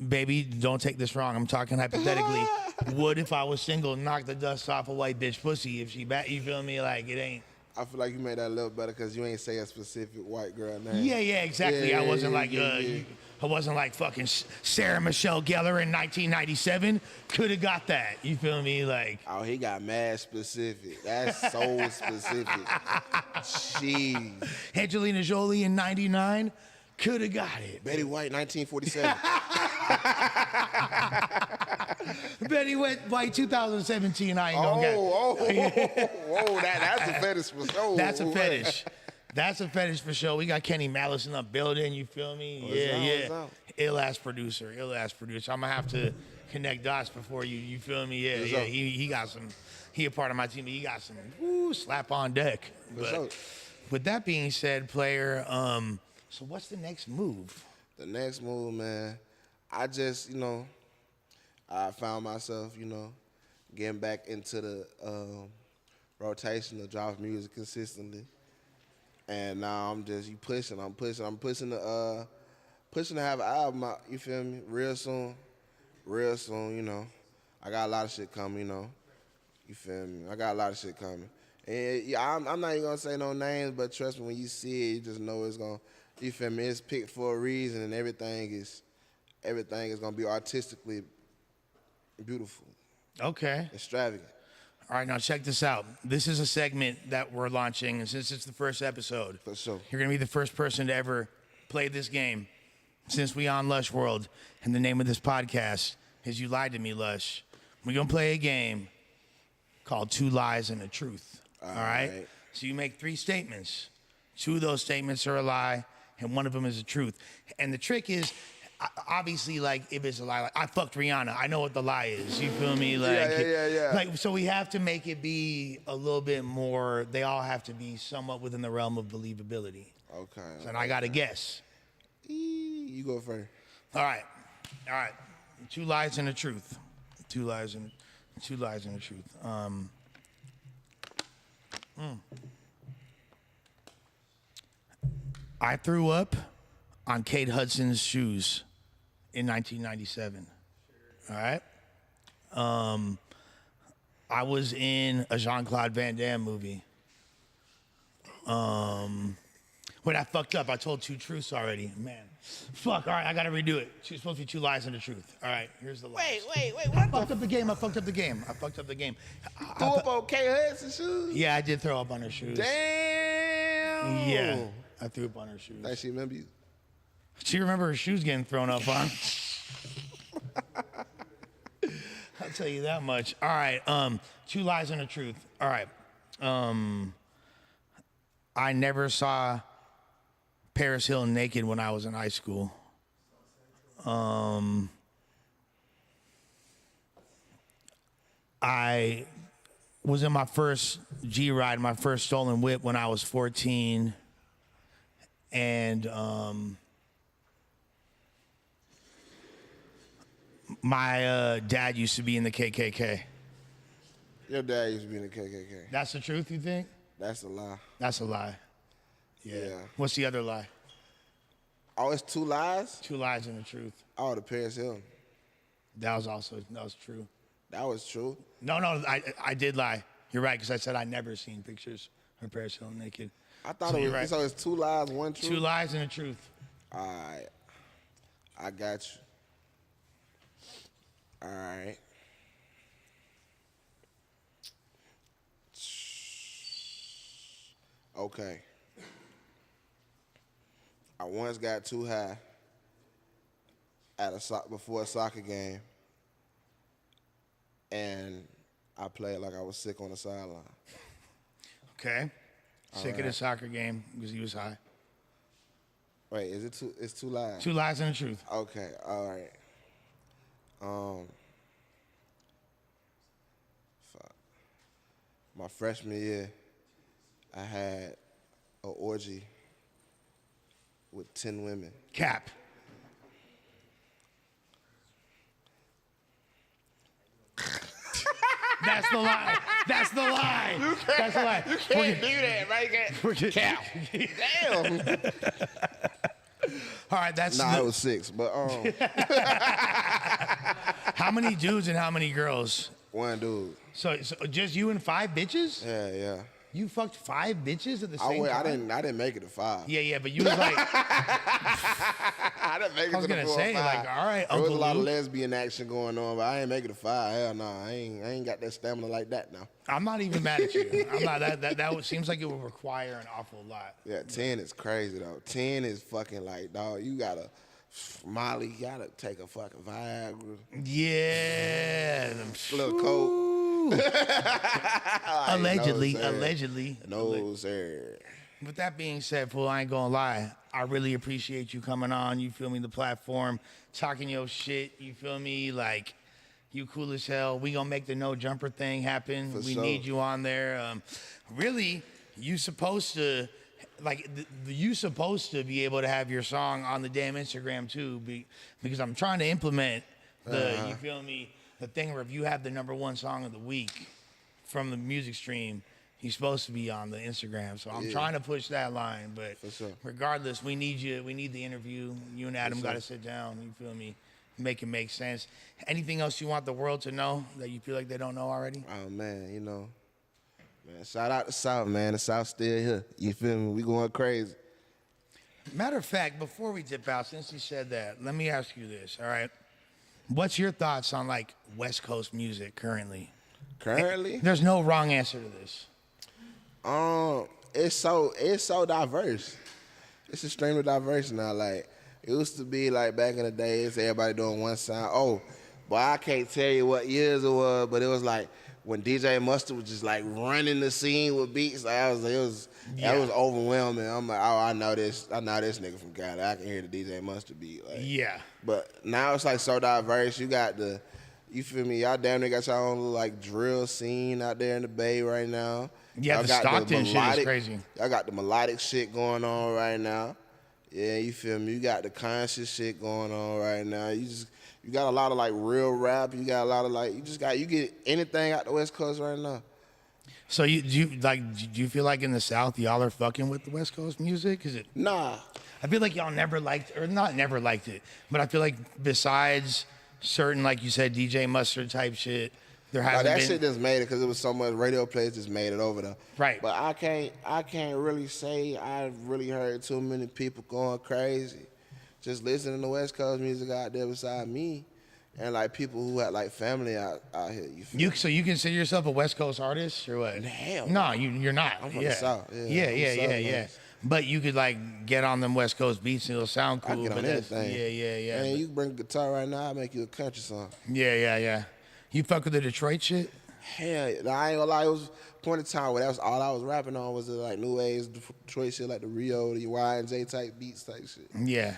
Baby, don't take this wrong. I'm talking hypothetically. Would if I was single, knock the dust off a white bitch pussy if she back? You feel me? Like it ain't. I feel like you made that a little better because you ain't say a specific white girl name. Yeah, exactly. Yeah, I wasn't yeah. I wasn't like fucking Sarah Michelle Gellar in 1997. Could have got that. You feel me? Like, Oh, he got mad specific. That's so specific. Jeez. Angelina Jolie in 99. Could have got it. Betty White, 1947. Betty White 2017. I ain't gonna get. Whoa, that's a fetish for sure. That's a fetish. That's a fetish for sure. We got Kenny Malice in the building. You feel me? What's up? Ill ass producer. I'm gonna have to connect dots before you. You feel me? Yeah, What's yeah. up? He got some. He a part of my team. But he got some slap on deck. What's But up? with that being said, player. So what's the next move? The next move, man, I just, I found myself, getting back into the rotation of drop music consistently. And now I'm just pushing to have an album out, you feel me? Real soon, I got a lot of shit coming, you feel me? I got a lot of shit coming. And yeah, I'm not even gonna say no names, but trust me, when you see it, you just know it's gonna, you feel me? It's picked for a reason, and everything is gonna be artistically beautiful, Okay. extravagant. All right, now check this out. This is a segment that we're launching, and since it's the first episode, For sure. you're gonna be the first person to ever play this game since we on Lush World. And the name of this podcast is "You Lied to Me, Lush." We're gonna play a game called Two Lies and a Truth. All right? right. So you make 3 statements. 2 of those statements are a lie, and 1 of them is a truth. And the trick is, obviously, like, if it's a lie, like, I fucked Rihanna, I know what the lie is. You feel me? Like, Yeah. Like, so we have to make it be a little bit more, they all have to be somewhat within the realm of believability. Okay. So, and I got to guess. You go first. All right. 2 lies and a truth. 2 lies and a truth. I threw up on Kate Hudson's shoes in 1997. All right. I was in a Jean-Claude Van Damme movie. When I fucked up, I told 2 truths already. Man, fuck. All right, I gotta redo it. It's supposed to be 2 lies and a truth. All right, here's the lies. Wait, I fucked up the game. I fucked up the game. Threw up on K. Hudson's shoes? Yeah, I did throw up on her shoes. Damn. Yeah, I threw up on her shoes. Like she remember you? She remember her shoes getting thrown up on. I'll tell you that much. All right, 2 lies and a truth. All right. I never saw Paris Hilton naked when I was in high school. I was in my first G-Ride, my first stolen whip when I was 14. And my dad used to be in the KKK. Your dad used to be in the KKK. That's the truth, you think? That's a lie. That's a lie. Yeah. What's the other lie? Oh, it's 2 lies? 2 lies and the truth. Oh, the Paris Hilton. That was true. That was true. No, I did lie. You're right, because I said I never seen pictures of Paris Hilton naked. I thought So it was, you're right. so it's 2 lies, 1 truth? 2 lies and a truth. All right. I got you. All right. Okay. I once got too high at before a soccer game, and I played like I was sick on the sideline. Okay. Sick of the soccer game because he was high. Wait, is it two? It's 2 lies. 2 lies and a truth. Okay, all right. Fuck. My freshman year, I had an orgy with 10 women. Cap. That's the lie. That's the lie. That's the lie. You can't do that, right? You can't. Cow. Damn. All right, that's Nah, it was 6, but how many dudes and how many girls? one dude. So just you and 5 bitches? Yeah. You fucked 5 bitches at the same I time? didn't make it to 5. Yeah, but you was like, I didn't make it I was to the gonna 4 say, or 5. like, all right, There was Uncle a lot of Luke. lesbian action going on, but I ain't make it to 5. Hell no, I ain't got that stamina like that now. I'm not even mad at you. I'm not seems like it would require an awful lot. Yeah, 10 is crazy though. 10 is fucking like, dog, you gotta Molly, you gotta take a fucking Viagra. Yeah. A little coke. Allegedly. No, sir. With that being said, fool, I ain't gonna lie. I really appreciate you coming on. You feel me? The platform, talking your shit. You feel me? Like, you cool as hell. We gonna make the no jumper thing happen. For we sure. need you on there. Really, you supposed to, like, you supposed to be able to have your song on the damn Instagram too, because I'm trying to implement you feel me? The thing where if you have the #1 song of the week from the music stream, he's supposed to be on the Instagram. So I'm trying to push that line. But For sure. regardless, we need you. We need the interview. You and Adam For sure. got to sit down. You feel me? Make it make sense. Anything else you want the world to know that you feel like they don't know already? Oh man, man, shout out to South, man. The South still here. You feel me? We going crazy. Matter of fact, before we dip out, since you said that, let me ask you this, all right? What's your thoughts on, like, West Coast music currently? Currently? There's no wrong answer to this. It's so diverse. It's extremely diverse now. Like, it used to be like back in the days, everybody doing one sound. Oh, but I can't tell you what years it was, but it was like when DJ Mustard was just like running the scene with beats. Like that was overwhelming. I'm like, oh, I know this nigga from Cali. I can hear the DJ Mustard beat. Like, Yeah. But now it's like so diverse. You got you feel me? Y'all damn near got your own little like drill scene out there in the Bay right now. Yeah, Y'all the got Stockton shit is melodic- crazy. Y'all got the melodic shit going on right now. Yeah, you feel me? You got the conscious shit going on right now. You got a lot of like real rap. You got a lot of like you get anything out the West Coast right now. So do you feel like in the South y'all are fucking with the West Coast music? Is it? Nah. I feel like y'all never liked it, but I feel like besides certain, like you said, DJ Mustard type shit, there hasn't that been. shit just made it because it was so much radio plays just made it over there. Right. But I can't really say I really heard too many people going crazy. Just listening to West Coast music out there beside me. And like people who had like family out here. So you consider yourself a West Coast artist or what? Hell no, you're not. I'm from the South. Yeah. Yeah. But you could like get on them West Coast beats and it'll sound cool. I get on anything. Yeah. Man, you can bring a guitar right now, I'll make you a country song. Yeah. You fuck with the Detroit shit? Hell, I ain't gonna lie. It was a point in time where that was all I was rapping on was the like new age Detroit shit, like the Rio, the Y and J type beats type shit. Yeah.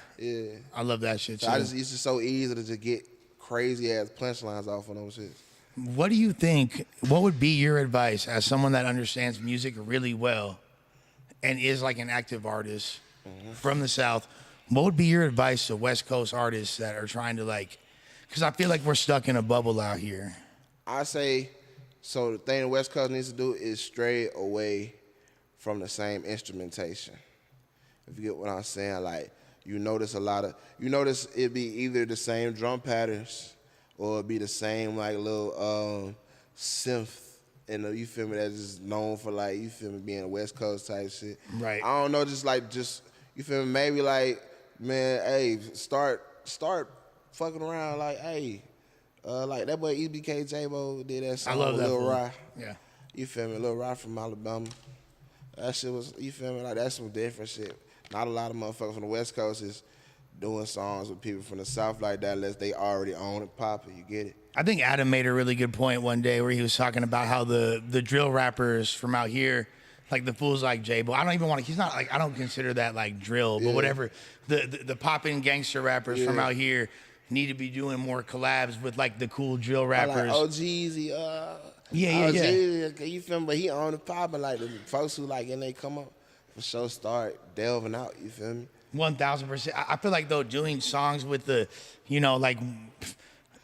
I love that shit too. So it's just so easy to just get crazy ass punchlines off on those shit. What do you think? What would be your advice as someone that understands music really well and is like an active artist from the South? What would be your advice to West Coast artists that are trying to like? Because I feel like we're stuck in a bubble out here. I say, so the thing the West Coast needs to do is stray away from the same instrumentation. If you get what I'm saying, like you notice it'd be either the same drum patterns or it'd be the same like little synth, you feel me, that's just known for like, you feel me, being a West Coast type shit. Right. I don't know, just you feel me, maybe like, man, hey, start fucking around like, hey, like that boy EBK J-Bo did that song I love with that. Lil Rye. Yeah. You feel me? Lil Rye from Alabama. That shit was, you feel me? Like that's some different shit. Not a lot of motherfuckers from the West Coast is doing songs with people from the South like that unless they already own it poppin'. You get it? I think Adam made a really good point one day where he was talking about how the drill rappers from out here, like the fools like J-Bo, I don't even want to, he's not like, I don't consider that like drill, but whatever. The poppin' gangster rappers from out here need to be doing more collabs with like the cool drill rappers. Like Jeezy, Yeah. You feel me? But he on the poppin', like the folks who like, and they come up for sure start delving out, you feel me? 1000%. I feel like though doing songs with the, like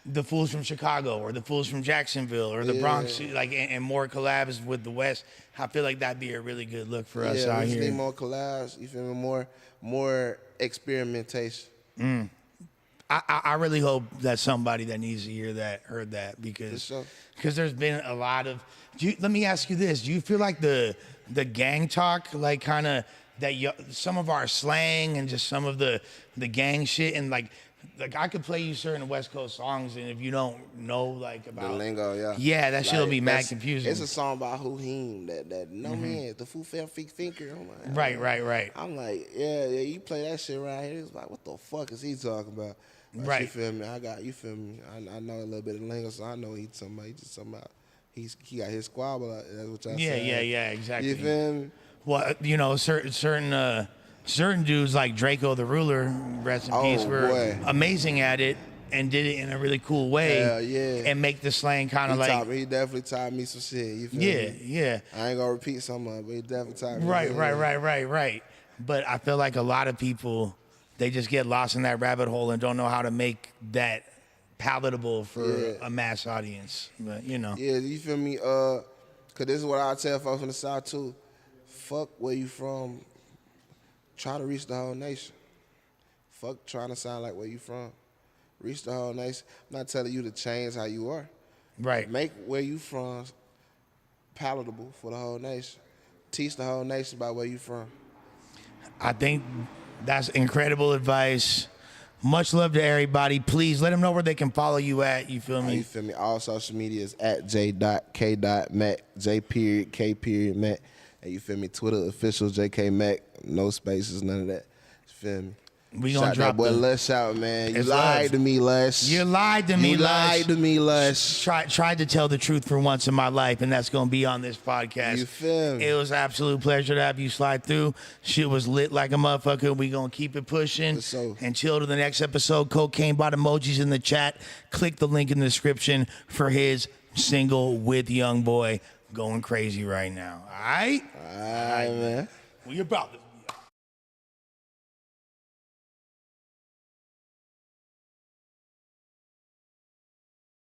the fools from Chicago or the fools from Jacksonville or the Bronx, like, and more collabs with the West. I feel like that'd be a really good look for us out we just here. need more collabs. You feel me? More experimentation. I really hope that somebody that needs to hear that heard that because sure. there's been a lot of. Let me ask you this: do you feel like the gang talk, like kind of some of our slang and just some of the gang shit, and like I could play you certain West Coast songs, and if you don't know like about The lingo, that shit'll be mad that's- confusing. It's a song by Who Him that no man, the Foo Fair Thinker. I'm like, Right. I'm like, yeah, you play that shit right here. It's like, what the fuck is he talking about? But Right. You feel me? You feel me? I know a little bit of lingo, so I know what he's talking about. He's just talking about, he got his squabble. That's what y'all saying. Yeah, exactly. You feel me? Well, you know, certain dudes like Draco the Ruler, rest in peace, were boy. amazing at it and did it in a really cool way. Hell yeah. And make the slang kind of like He definitely taught me some shit. You feel me? yeah. I ain't gonna repeat some of it, but he definitely taught me. Right. But I feel like a lot of people, they just get lost in that rabbit hole and don't know how to make that palatable for a mass audience. But you know. Yeah, you feel me? Cause this is what I tell folks from the South too. Fuck where you from. Try to reach the whole nation. Fuck trying to sound like where you from. Reach the whole nation. I'm not telling you to change how you are. Right. Make where you from palatable for the whole nation. Teach the whole nation about where you from. I think that's incredible advice. Much love to everybody. Please let them know where they can follow you at. You feel me? You feel me? All social media is at j.k.mac, j.k.mac. And you feel me? Twitter official JK Mac. No spaces, none of that. You feel me? We gonna Shout drop that boy the- Lush out, man. You It's lied love. to me, Lush. You lied to me, You lied Lush. to me, Lush. Tried to tell the truth for once in my life, and that's gonna be on this podcast. You feel me? It was an absolute pleasure to have you slide through. Shit was lit like a motherfucker. We gonna keep it pushing For sure. until to the next episode. Cocaine bot emojis in the chat. Click the link in the description for his single with YoungBoy. Going crazy right now. All right, All right, man. we about to.